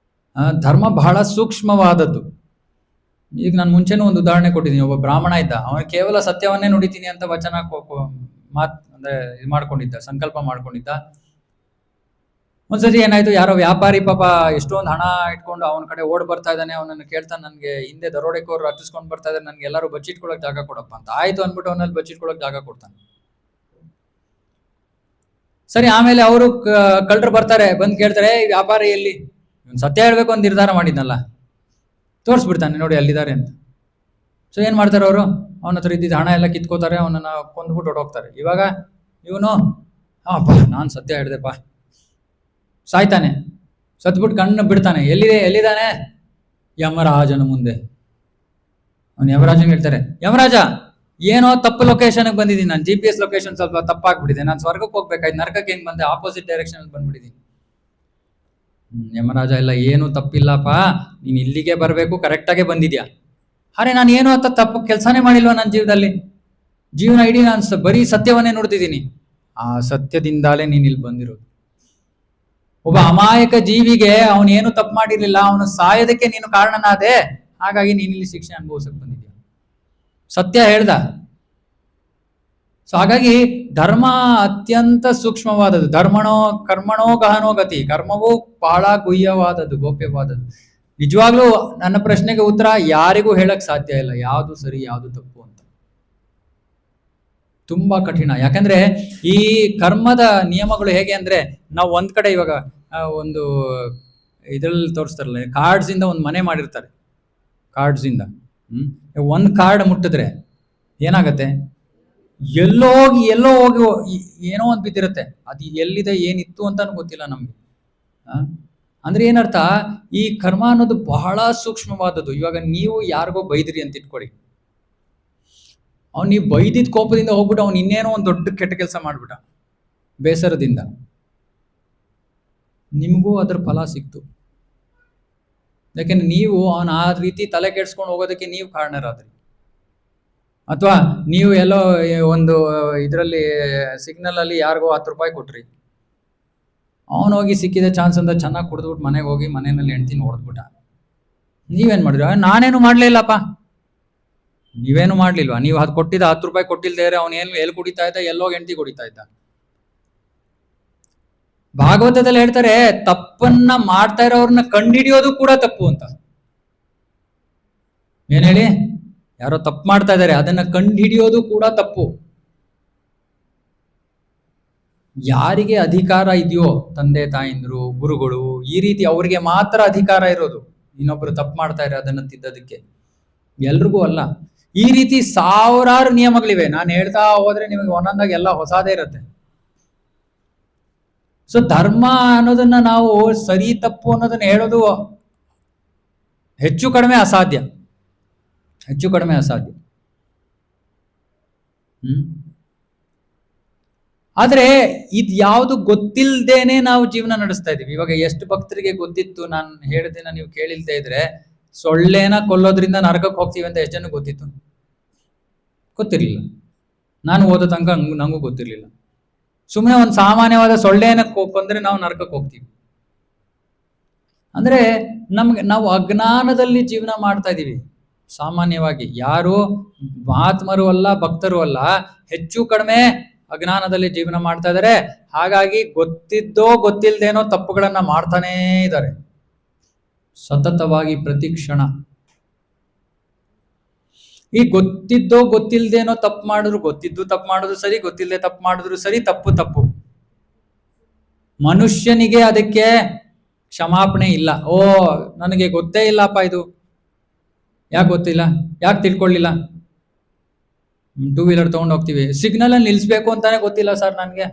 ಧರ್ಮ ಬಹಳ ಸೂಕ್ಷ್ಮವಾದದ್ದು. ಈಗ ನಾನು ಮುಂಚೆನೂ ಒಂದು ಉದಾಹರಣೆ ಕೊಟ್ಟಿದ್ದೀನಿ. ಒಬ್ಬ ಬ್ರಾಹ್ಮಣ ಇದ್ದ, ಅವನು ಕೇವಲ ಸತ್ಯವನ್ನೇ ನುಡಿತೀನಿ ಅಂತ ವಚನ ಅಂದ್ರೆ ಇದು ಮಾಡ್ಕೊಂಡಿದ್ದ, ಸಂಕಲ್ಪ ಮಾಡ್ಕೊಂಡಿದ್ದ. ಒಂದ್ಸತಿ ಏನಾಯ್ತು, ಯಾರೋ ವ್ಯಾಪಾರಿ ಪಾಪ ಎಷ್ಟೊಂದು ಹಣ ಇಟ್ಕೊಂಡು ಅವನ ಕಡೆ ಓಡ್ ಬರ್ತಾ ಇದ್ದಾನೆ. ಅವನನ್ನು ಕೇಳ್ತಾನೆ, ನನ್ಗೆ ಹಿಂದೆ ದರೋಡೆಕೋರು ಹತ್ತಿಸ್ಕೊಂಡು ಬರ್ತಾ ಇದ್ದಾರೆ, ನನ್ಗೆ ಎಲ್ಲರೂ ಬಚ್ಚಿಟ್ಕೊಳಕ್ ಜಾಗ ಕೊಡಪ್ಪ ಅಂತ. ಆಯ್ತು ಅಂದ್ಬಿಟ್ಟು ಅವನಲ್ಲಿ ಬಚ್ಚಿಟ್ಕೊಳಕ್ ಜಾಗ ಕೊಡ್ತಾನೆ. ಸರಿ, ಆಮೇಲೆ ಅವರು ಕಳ್ಳರು ಬರ್ತಾರೆ, ಬಂದು ಕೇಳ್ತಾರೆ ವ್ಯಾಪಾರಿ ಎಲ್ಲಿ? ಇವನು ಸತ್ಯ ಹೇಳ್ಬೇಕು ಅಂತ ನಿರ್ಧಾರ ಮಾಡಿದ್ನಲ್ಲ, ತೋರಿಸ್ಬಿಡ್ತಾನೆ ನೋಡಿ ಅಲ್ಲಿದ್ದಾರೆ ಅಂತ. ಸೊ ಏನ್ ಮಾಡ್ತಾರೆ ಅವರು, ಅವನ ಹತ್ರ ಇದ್ದಿದ್ದ ಹಣ ಎಲ್ಲ ಕಿತ್ಕೋತಾರೆ, ಅವನನ್ನ ಕೊಂದ್ಬಿಟ್ಟು ಹೊಟ್ಟೋಗ್ತಾರೆ. ಇವಾಗ ಇವನು ನಾನು ಸತ್ಯ ಹೇಳ್ದೆಪ್ಪ, ಸಾಯ್ತಾನೆ. ಸತ್ಬಿಟ್ಟು ಕಣ್ಣು ಬಿಡ್ತಾನೆ. ಎಲ್ಲಿದ್ದಾನೆ? ಯಮರಾಜನ ಮುಂದೆ. ಅವನು ಯಮರಾಜನ್ ಹೇಳ್ತಾರೆ, ಯಮರಾಜ ಏನೋ ತಪ್ಪು ಲೊಕೇಶನ್ಗೆ ಬಂದಿದ್ದೀನಿ, ನಾನು GPS ಲೊಕೇಶನ್ ಸ್ವಲ್ಪ ತಪ್ಪಾಗ್ಬಿಟ್ಟಿದೆ, ನಾನು ಸ್ವರ್ಗಕ್ಕೆ ಹೋಗ್ಬೇಕಾಯ್ತು, ನರಕಕ್ಕೆ ಹೆಂಗ್ ಬಂದೆ? ಆಪೋಸಿಟ್ ಡೈರೆಕ್ಷನ್ ಅಲ್ಲಿ ಬಂದ್ಬಿಟ್ಟಿದ್ದೀನಿ. ಯಮರಾಜ ಇಲ್ಲ, ಏನು ತಪ್ಪಿಲ್ಲಪ್ಪ, ನೀನ್ ಇಲ್ಲಿಗೆ ಬರಬೇಕು, ಕರೆಕ್ಟಾಗೆ ಬಂದಿದ್ಯಾ. ಅರೆ ನಾನು ಏನು ಅಂತ ತಪ್ಪು ಕೆಲಸನೇ ಮಾಡಿಲ್ವ ನನ್ನ ಜೀವನದಲ್ಲಿ? ಜೀವನ ಇಡೀ ನಾನು ಬರೀ ಸತ್ಯವನ್ನೇ ನೋಡ್ತಿದ್ದೀನಿ. ಆ ಸತ್ಯದಿಂದಾಲೇ ನೀನ್ ಇಲ್ಲಿ ಬಂದಿರೋದು. ಒಬ್ಬ ಅಮಾಯಕ ಜೀವಿಗೆ ಅವನು ಏನು ತಪ್ಪು ಮಾಡಿರ್ಲಿಲ್ಲ, ಅವನು ಸಾಯೋದಕ್ಕೆ ನೀನು ಕಾರಣನಾದೆ, ಹಾಗಾಗಿ ನೀನ್ ಇಲ್ಲಿ ಶಿಕ್ಷೆ ಅನುಭವಿಸಕ್ ಬಂದಿದ್ಯಾ. ಸತ್ಯ ಹೇಳ್ದ. ಸೊ ಹಾಗಾಗಿ ಧರ್ಮ ಅತ್ಯಂತ ಸೂಕ್ಷ್ಮವಾದದ್ದು. ಕರ್ಮಣೋ ಗಹನೋ ಗತಿ. ಕರ್ಮವೂ ಬಹಳ ಗುಹ್ಯವಾದದ್ದು, ಗೋಪ್ಯವಾದದ್ದು. ನಿಜವಾಗ್ಲೂ ನನ್ನ ಪ್ರಶ್ನೆಗೆ ಉತ್ತರ ಯಾರಿಗೂ ಹೇಳಕ್ ಸಾಧ್ಯ ಇಲ್ಲ, ಯಾವುದು ಸರಿ ಯಾವುದು ತಪ್ಪು ಅಂತ. ತುಂಬಾ ಕಠಿಣ. ಯಾಕಂದ್ರೆ ಈ ಕರ್ಮದ ನಿಯಮಗಳು ಹೇಗೆ ಅಂದ್ರೆ, ನಾವು ಒಂದ್ ಕಡೆ ಇವಾಗ ಒಂದು ಇದ್ರಲ್ಲಿ ತೋರಿಸ್ತಾರಲ್ಲ, ಕಾರ್ಡ್ಸ್ ಇಂದ ಒಂದು ಮನೆ ಮಾಡಿರ್ತಾರೆ. ಕಾರ್ಡ್ಸ್ ಇಂದ ಒಂದ್ ಕಾರ್ಡ್ ಮುಟ್ಟಿದ್ರೆ ಏನಾಗತ್ತೆ? ಎಲ್ಲೋ ಹೋಗಿ ಏನೋ ಒಂದು ಬಿದ್ದಿರುತ್ತೆ. ಅದು ಎಲ್ಲಿದೆ ಏನಿತ್ತು ಅಂತಾನು ಗೊತ್ತಿಲ್ಲ ನಮ್ಗೆ. ಅಂದ್ರೆ ಏನರ್ಥ, ಈ ಕರ್ಮ ಅನ್ನೋದು ಬಹಳ ಸೂಕ್ಷ್ಮವಾದದ್ದು. ಇವಾಗ ನೀವು ಯಾರಿಗೋ ಬೈದ್ರಿ ಅಂತ ಇಟ್ಕೊಡಿ, ನೀವು ಬೈದಿದ್ ಕೋಪದಿಂದ ಹೋಗ್ಬಿಟ್ಟು ಅವ್ನು ಇನ್ನೇನೋ ಒಂದು ದೊಡ್ಡ ಕೆಟ್ಟ ಕೆಲಸ ಮಾಡ್ಬಿಟ್ಟ ಬೇಸರದಿಂದ, ನಿಮಗೂ ಅದ್ರ ಫಲ ಸಿಕ್ತು. ಯಾಕೆಂದ್ರೆ ನೀವು ಅವನ ಆ ರೀತಿ ತಲೆ ಕೆಡ್ಸ್ಕೊಂಡು ಹೋಗೋದಕ್ಕೆ ನೀವು ಕಾರಣರಾದ್ರಿ. ಅಥವಾ ನೀವು ಎಲ್ಲೋ ಒಂದು ಇದರಲ್ಲಿ ಸಿಗ್ನಲ್ ಅಲ್ಲಿ ಯಾರಿಗೋ 10 ರೂಪಾಯಿ ಕೊಟ್ರಿ, ಅವನೋಗಿ ಸಿಕ್ಕಿದ ಚಾನ್ಸ್ ಅಂತ ಚೆನ್ನಾಗಿ ಕುಡಿದ್ಬಿಟ್ಟು ಮನೆಗೆ ಹೋಗಿ ಮನೆಯಲ್ಲಿ ಹೆಂಡ್ತಿನ ಹೊಡೆದ್ಬಿಟ್ಟ. ನೀವೇನ್ ಮಾಡಿದ್ರಿ? ನಾನೇನು ಮಾಡ್ಲೇ ಇಲ್ಲಪ್ಪ. ನೀವೇನು ಮಾಡ್ಲಿಲ್ವಾ? ನೀವು ಅದು ಕೊಟ್ಟಿದ್ದ 10 ರೂಪಾಯಿ ಕೊಟ್ಟಿಲ್ದೇ ಅವನು ಎಲ್ಲಿ ಕುಡಿತಾ ಇದ್ದ, ಎಲ್ಲೋಗಿ ಹೆಂಡ್ತಿ ಕುಡಿತಾ ಇದ್ದ. ಭಾಗವತದಲ್ಲಿ ಹೇಳ್ತಾರೆ, ತಪ್ಪನ್ನ ಮಾಡ್ತಾ ಇರೋರನ್ನ ಕಂಡುಹಿಡಿಯೋದು ಕೂಡ ತಪ್ಪು ಅಂತ. ಏನ್ ಹೇಳಿ? ಯಾರೋ ತಪ್ಪು ಮಾಡ್ತಾ ಇದ್ದಾರೆ, ಅದನ್ನ ಕಂಡುಹಿಡಿಯೋದು ಕೂಡ ತಪ್ಪು. ಯಾರಿಗೆ ಅಧಿಕಾರ ಇದೆಯೋ, ತಂದೆ ತಾಯಿಂದ್ರು, ಗುರುಗಳು, ಈ ರೀತಿ ಅವ್ರಿಗೆ ಮಾತ್ರ ಅಧಿಕಾರ ಇರೋದು ಇನ್ನೊಬ್ರು ತಪ್ಪು ಮಾಡ್ತಾ ಇದ್ದಾರೆ ಅದನ್ನ ತಿದ್ದೋದಕ್ಕೆ. ಎಲ್ರಿಗೂ ಅಲ್ಲ. ಈ ರೀತಿ ಸಾವಿರಾರು ನಿಯಮಗಳಿವೆ. ನಾನು ಹೇಳ್ತಾ ಹೋದ್ರೆ ನಿಮಗೆ ಒಂದೊಂದಾಗಿ ಎಲ್ಲ ಹೊಸದೇ ಇರುತ್ತೆ. ಸೊ ಧರ್ಮ ಅನ್ನೋದನ್ನ ನಾವು ಸರಿ ತಪ್ಪು ಅನ್ನೋದನ್ನ ಹೇಳೋದು ಹೆಚ್ಚು ಕಡಿಮೆ ಅಸಾಧ್ಯ. ಆದ್ರೆ ಇದು ಯಾವುದು ಗೊತ್ತಿಲ್ದೇನೆ ನಾವು ಜೀವನ ನಡೆಸ್ತಾ ಇದೀವಿ. ಇವಾಗ ಎಷ್ಟು ಭಕ್ತರಿಗೆ ಗೊತ್ತಿತ್ತು, ನಾನು ಹೇಳಿದಿನ ನೀವು ಕೇಳಿಲ್ದೇ ಇದ್ರೆ, ಸೊಳ್ಳೆನ ಕೊಲ್ಲೋದ್ರಿಂದ ನರಕಕ್ಕೆ ಹೋಗ್ತೀವಿ ಅಂತ ಎಷ್ಟು ಜನ ಗೊತ್ತಿತ್ತು? ಗೊತ್ತಿರ್ಲಿಲ್ಲ. ನಾನು ಓದೋ ತನಕ ನಂಗೂ ಗೊತ್ತಿರ್ಲಿಲ್ಲ. ಸುಮ್ಮನೆ ಒಂದು ಸಾಮಾನ್ಯವಾದ ಸೊಳ್ಳೆನ ಕೊಂದ್ರೆ ನಾವು ನರಕಕ್ಕೆ ಹೋಗ್ತೀವಿ. ಅಂದ್ರೆ ನಾವು ಅಜ್ಞಾನದಲ್ಲಿ ಜೀವನ ಮಾಡ್ತಾ ಇದೀವಿ. ಸಾಮಾನ್ಯವಾಗಿ ಯಾರು ಮಹಾತ್ಮರು ಅಲ್ಲ, ಭಕ್ತರು ಅಲ್ಲ, ಹೆಚ್ಚು ಕಡಿಮೆ ಅಜ್ಞಾನದಲ್ಲಿ ಜೀವನ ಮಾಡ್ತಾ ಇದ್ದಾರೆ. ಹಾಗಾಗಿ ಗೊತ್ತಿದ್ದೋ ಗೊತ್ತಿಲ್ದೇನೋ ತಪ್ಪುಗಳನ್ನ ಮಾಡ್ತಾನೇ ಇದ್ದಾರೆ ಸತತವಾಗಿ, ಪ್ರತಿ ಕ್ಷಣ. ಈ ಗೊತ್ತಿದ್ದೋ ಗೊತ್ತಿಲ್ದೇನೋ ತಪ್ಪು ಮಾಡಿದ್ರು, ಗೊತ್ತಿದ್ದು ತಪ್ಪು ಮಾಡಿದ್ರು ಸರಿ, ಗೊತ್ತಿಲ್ಲದೆ ತಪ್ಪು ಮಾಡಿದ್ರು ಸರಿ, ತಪ್ಪು ತಪ್ಪು. ಮನುಷ್ಯನಿಗೆ ಅದಕ್ಕೆ ಕ್ಷಮಾಪಣೆ ಇಲ್ಲ. ಓ ನನಗೆ ಗೊತ್ತೇ ಇಲ್ಲಪ್ಪ ಇದು, ಯಾಕೆ ಗೊತ್ತಿಲ್ಲ, ಯಾಕೆ ತಿಳ್ಕೊಳ್ಳಿಲ್ಲ. ಟೂ ವೀಲರ್ ತಗೊಂಡು ಹೋಗ್ತೀವಿ, ಸಿಗ್ನಲ್ ಅಲ್ಲಿ ನಿಲ್ಸ್ಬೇಕು ಅಂತಾನೆ ಗೊತ್ತಿಲ್ಲ ಸರ್ ನನಗೆ,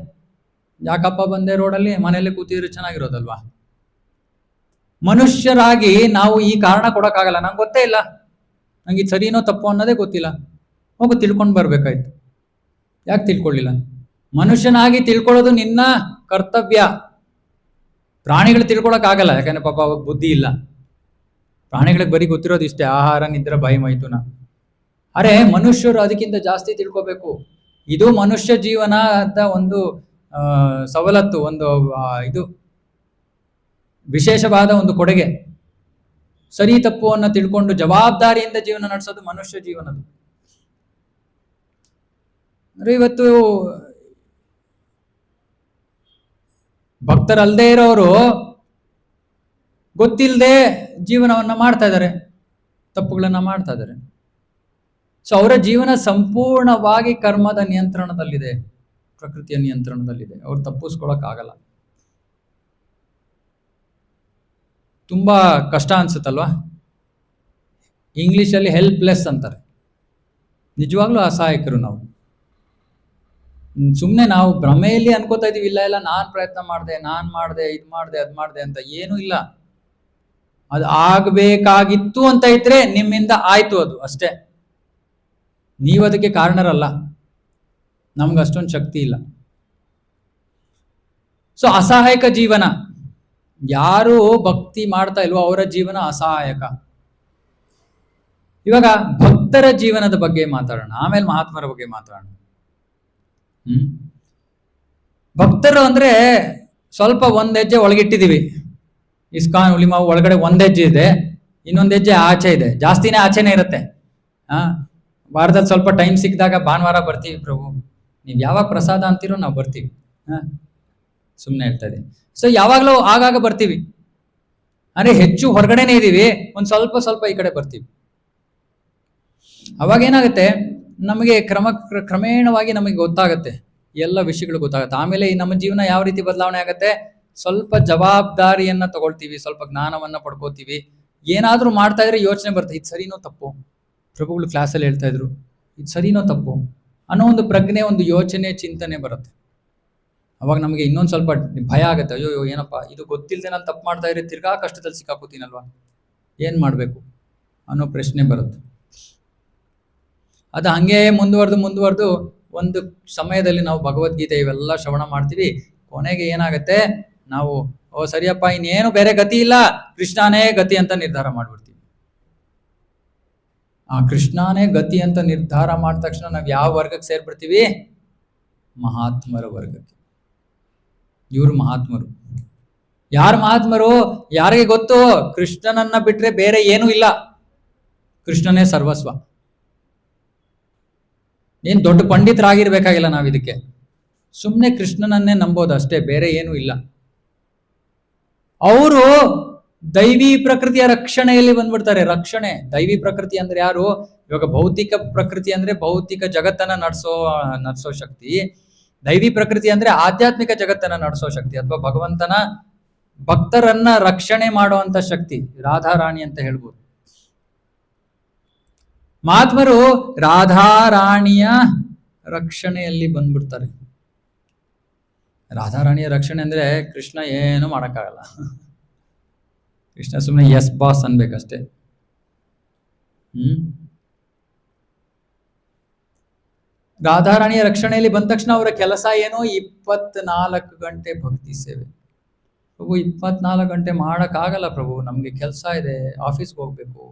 ಯಾಕಪ್ಪ ಬಂದೆ ರೋಡಲ್ಲಿ, ಮನೆಯಲ್ಲಿ ಕೂತಿದ್ರೆ ಚೆನ್ನಾಗಿರೋದಲ್ವಾ. ಮನುಷ್ಯರಾಗಿ ನಾವು ಈ ಕಾರಣ ಕೊಡಕ್ಕಾಗಲ್ಲ, ನಂಗೆ ಗೊತ್ತೇ ಇಲ್ಲ, ನಂಗೆ ಇದು ಸರಿನೋ ತಪ್ಪು ಅನ್ನೋದೇ ಗೊತ್ತಿಲ್ಲ. ಹೋಗು ತಿಳ್ಕೊಂಡು ಬರ್ಬೇಕಾಯ್ತು, ಯಾಕೆ ತಿಳ್ಕೊಳ್ಳಿಲ್ಲ. ಮನುಷ್ಯನಾಗಿ ತಿಳ್ಕೊಳ್ಳೋದು ನಿನ್ನ ಕರ್ತವ್ಯ. ಪ್ರಾಣಿಗಳು ತಿಳ್ಕೊಳಕ್ಕಾಗಲ್ಲ, ಯಾಕಂದ್ರೆ ಪಾಪ ಅವಾಗ ಬುದ್ಧಿ ಇಲ್ಲ. ಪ್ರಾಣಿಗಳಿಗೆ ಬರೀ ಗೊತ್ತಿರೋದು ಇಷ್ಟೇ, ಆಹಾರ, ನಿದ್ರೆ, ಭಯ, ಮೈಥುನ. ಅರೆ ಮನುಷ್ಯರು ಅದಕ್ಕಿಂತ ಜಾಸ್ತಿ ತಿಳ್ಕೋಬೇಕು. ಇದು ಮನುಷ್ಯ ಜೀವನ ಅಂತ ಒಂದು ಸವಲತ್ತು, ಒಂದು ಇದು ವಿಶೇಷವಾದ ಒಂದು ಕೊಡುಗೆ. ಸರಿ ತಪ್ಪು ಅನ್ನ ತಿಳ್ಕೊಂಡು ಜವಾಬ್ದಾರಿಯಿಂದ ಜೀವನ ನಡೆಸೋದು ಮನುಷ್ಯ ಜೀವನದು. ಅಂದ್ರೆ ಇವತ್ತು ಭಕ್ತರಲ್ಲದೆ ಇರೋರು ಗೊತ್ತಿಲ್ಲದೆ ಜೀವನವನ್ನ ಮಾಡ್ತಾ ಇದ್ದಾರೆ, ತಪ್ಪುಗಳನ್ನ ಮಾಡ್ತಾ ಇದ್ದಾರೆ. ಸೊ ಅವರ ಜೀವನ ಸಂಪೂರ್ಣವಾಗಿ ಕರ್ಮದ ನಿಯಂತ್ರಣದಲ್ಲಿದೆ, ಪ್ರಕೃತಿಯ ನಿಯಂತ್ರಣದಲ್ಲಿದೆ. ಅವ್ರು ತಪ್ಪಿಸ್ಕೊಳಕ್ಕಾಗಲ್ಲ. ತುಂಬಾ ಕಷ್ಟ ಅನ್ಸುತ್ತಲ್ವಾ. ಇಂಗ್ಲಿಷಲ್ಲಿ ಹೆಲ್ಪ್ಲೆಸ್ ಅಂತಾರೆ. ನಿಜವಾಗ್ಲೂ ಅಸಹಾಯಕರು ನಾವು. ಸುಮ್ಮನೆ ನಾವು ಭ್ರಮೆಯಲ್ಲಿ ಅನ್ಕೋತಾ ಇದೀವಿ, ಇಲ್ಲ ಇಲ್ಲ ನಾನ್ ಪ್ರಯತ್ನ ಮಾಡಿದೆ, ನಾನ್ ಮಾಡಿದೆ, ಇದು ಮಾಡಿದೆ, ಅದ್ ಮಾಡಿದೆ ಅಂತ. ಏನೂ ಇಲ್ಲ. ಅದು ಆಗ್ಬೇಕಾಗಿತ್ತು ಅಂತ ಇದ್ರೆ ನಿಮ್ಮಿಂದ ಆಯ್ತು, ಅದು ಅಷ್ಟೇ. ನೀವು ಅದಕ್ಕೆ ಕಾರಣರಲ್ಲ, ನಮ್ಗೆ ಅಷ್ಟೊಂದು ಶಕ್ತಿ ಇಲ್ಲ. ಸೊ ಅಸಹಾಯಕ ಜೀವನ. ಯಾರು ಭಕ್ತಿ ಮಾಡ್ತಾ ಇಲ್ವೋ ಅವರ ಜೀವನ ಅಸಹಾಯಕ. ಇವಾಗ ಭಕ್ತರ ಜೀವನದ ಬಗ್ಗೆ ಮಾತಾಡೋಣ, ಆಮೇಲೆ ಮಹಾತ್ಮರ ಬಗ್ಗೆ ಮಾತಾಡೋಣ. ಭಕ್ತರು ಅಂದ್ರೆ ಸ್ವಲ್ಪ ಒಂದ್ ಹೆಜ್ಜೆ ಒಳಗಿಟ್ಟಿದೀವಿ. ಇಸ್ಕಾನ್, ಉಲಿಮಾವು ಒಳಗಡೆ ಒಂದ್ ಹೆಜ್ಜೆ ಇದೆ, ಇನ್ನೊಂದ್ ಹೆಜ್ಜೆ ಆಚೆ ಇದೆ. ಜಾಸ್ತಿನೇ ಆಚೆನೆ ಇರುತ್ತೆ. ವಾರದಲ್ಲಿ ಸ್ವಲ್ಪ ಟೈಮ್ ಸಿಕ್ಕಿದಾಗ ಭಾನುವಾರ ಬರ್ತೀವಿ ಪ್ರಭು, ನೀವು ಯಾವಾಗ ಪ್ರಸಾದ ಅಂತೀರೋ ನಾವು ಬರ್ತೀವಿ. ಸುಮ್ಮನೆ ಹೇಳ್ತಾ ಇದೀನಿ. ಸೊ ಯಾವಾಗಲೂ ಆಗಾಗ ಬರ್ತೀವಿ, ಅಂದ್ರೆ ಹೆಚ್ಚು ಹೊರಗಡೆನೆ ಇದೀವಿ, ಒಂದ್ ಸ್ವಲ್ಪ ಸ್ವಲ್ಪ ಈ ಕಡೆ ಬರ್ತೀವಿ. ಅವಾಗ ಏನಾಗುತ್ತೆ, ನಮಗೆ ಕ್ರಮೇಣವಾಗಿ ನಮಗೆ ಗೊತ್ತಾಗತ್ತೆ, ಎಲ್ಲ ವಿಷಯಗಳು ಗೊತ್ತಾಗುತ್ತೆ. ಆಮೇಲೆ ಈ ನಮ್ಮ ಜೀವನ ಯಾವ ರೀತಿ ಬದಲಾವಣೆ ಆಗುತ್ತೆ, ಸ್ವಲ್ಪ ಜವಾಬ್ದಾರಿಯನ್ನ ತಗೊಳ್ತೀವಿ, ಸ್ವಲ್ಪ ಜ್ಞಾನವನ್ನ ಪಡ್ಕೋತೀವಿ. ಏನಾದ್ರೂ ಮಾಡ್ತಾ ಇದ್ರೆ ಯೋಚನೆ ಬರುತ್ತೆ, ಇದು ಸರಿನೋ ತಪ್ಪು. ಪ್ರಭುಗಳು ಕ್ಲಾಸಲ್ಲಿ ಹೇಳ್ತಾ ಇದ್ರು, ಇದು ಸರಿನೋ ತಪ್ಪು ಅನ್ನೋ ಒಂದು ಪ್ರಜ್ಞೆ, ಒಂದು ಯೋಚನೆ, ಚಿಂತನೆ ಬರುತ್ತೆ. ಅವಾಗ ನಮಗೆ ಇನ್ನೊಂದು ಸ್ವಲ್ಪ ಭಯ ಆಗುತ್ತೆ. ಅಯ್ಯೋ ಏನಪ್ಪ ಇದು ಗೊತ್ತಿಲ್ಲದೆ ನಾನು ತಪ್ಪು ಮಾಡ್ತಾ ಇದ್ರೆ ತಿರ್ಗಾ ಕಷ್ಟದಲ್ಲಿ ಸಿಕ್ಕಾಕೋತೀನಲ್ವಾ, ಏನ್ ಮಾಡ್ಬೇಕು ಅನ್ನೋ ಪ್ರಶ್ನೆ ಬರುತ್ತೆ. ಅದು ಹಂಗೆ ಮುಂದುವರೆದು ಒಂದು ಸಮಯದಲ್ಲಿ ನಾವು ಭಗವದ್ಗೀತೆ ಇವೆಲ್ಲ ಶ್ರವಣ ಮಾಡ್ತೀವಿ. ಕೊನೆಗೆ ಏನಾಗುತ್ತೆ, ನಾವು ಓ ಸರಿಯಪ್ಪ ಇನ್ನೇನು ಬೇರೆ ಗತಿ ಇಲ್ಲ, ಕೃಷ್ಣನೇ ಗತಿ ಅಂತ ನಿರ್ಧಾರ ಮಾಡ್ಬಿಡ್ತೀವಿ. ಆ ಕೃಷ್ಣನೇ ಗತಿ ಅಂತ ನಿರ್ಧಾರ ಮಾಡಿದ ತಕ್ಷಣ ನಾವು ಯಾವ ವರ್ಗಕ್ಕೆ ಸೇರ್ಬಿಡ್ತೀವಿ, ಮಹಾತ್ಮರ ವರ್ಗಕ್ಕೆ. ಇವರು ಮಹಾತ್ಮರು. ಯಾರು ಮಹಾತ್ಮರು? ಯಾರಿಗೆ ಗೊತ್ತು ಕೃಷ್ಣನನ್ನ ಬಿಟ್ರೆ ಬೇರೆ ಏನೂ ಇಲ್ಲ, ಕೃಷ್ಣನೇ ಸರ್ವಸ್ವ. ಏನ್ ದೊಡ್ಡ ಪಂಡಿತರಾಗಿರ್ಬೇಕಾಗಿಲ್ಲ ನಾವು ಇದಕ್ಕೆ, ಸುಮ್ಮನೆ ಕೃಷ್ಣನನ್ನೇ ನಂಬೋದು ಅಷ್ಟೇ, ಬೇರೆ ಏನೂ ಇಲ್ಲ. ಅವರು ದೈವಿ ಪ್ರಕೃತಿಯ ರಕ್ಷಣೆಯಲ್ಲಿ ಬಂದ್ಬಿಡ್ತಾರೆ. ರಕ್ಷಣೆ, ದೈವಿ ಪ್ರಕೃತಿ ಅಂದ್ರೆ ಯಾರು? ಇವಾಗ ಭೌತಿಕ ಪ್ರಕೃತಿ ಅಂದ್ರೆ ಭೌತಿಕ ಜಗತ್ತನ್ನ ನಡ್ಸೋ ಶಕ್ತಿ. ದೈವಿ ಪ್ರಕೃತಿ ಅಂದ್ರೆ ಆಧ್ಯಾತ್ಮಿಕ ಜಗತ್ತನ್ನ ನಡೆಸೋ ಶಕ್ತಿ, ಅಥವಾ ಭಗವಂತನ ಭಕ್ತರನ್ನ ರಕ್ಷಣೆ ಮಾಡುವಂತ ಶಕ್ತಿ, ರಾಧಾರಾಣಿ ಅಂತ ಹೇಳ್ಬೋದು. ಮಹಾತ್ಮರು ರಾಧಾರಾಣಿಯ ರಕ್ಷಣೆಯಲ್ಲಿ ಬಂದ್ಬಿಡ್ತಾರೆ. ರಾಧಾರಾಣಿಯ ರಕ್ಷಣೆ ಅಂದ್ರೆ ಕೃಷ್ಣ ಏನು ಮಾಡಕ್ಕಾಗಲ್ಲ. ಕೃಷ್ಣ ಸುಮ್ಮನೆ ಎಸ್ ಬಾಸ್ ಅನ್ಬೇಕಷ್ಟೇ. ರಾಧಾರಾಣಿಯ ರಕ್ಷಣೆಯಲ್ಲಿ ಬಂದ ತಕ್ಷಣ ಅವರ ಕೆಲಸ ಏನು? 24 ಗಂಟೆ ಭಕ್ತಿ ಸೇವೆ. ಪ್ರಭು 24 ಗಂಟೆ ಮಾಡಕ್ಕಾಗಲ್ಲ ಪ್ರಭು, ನಮ್ಗೆ ಕೆಲಸ ಇದೆ, ಆಫೀಸ್ಗೆ ಹೋಗ್ಬೇಕು.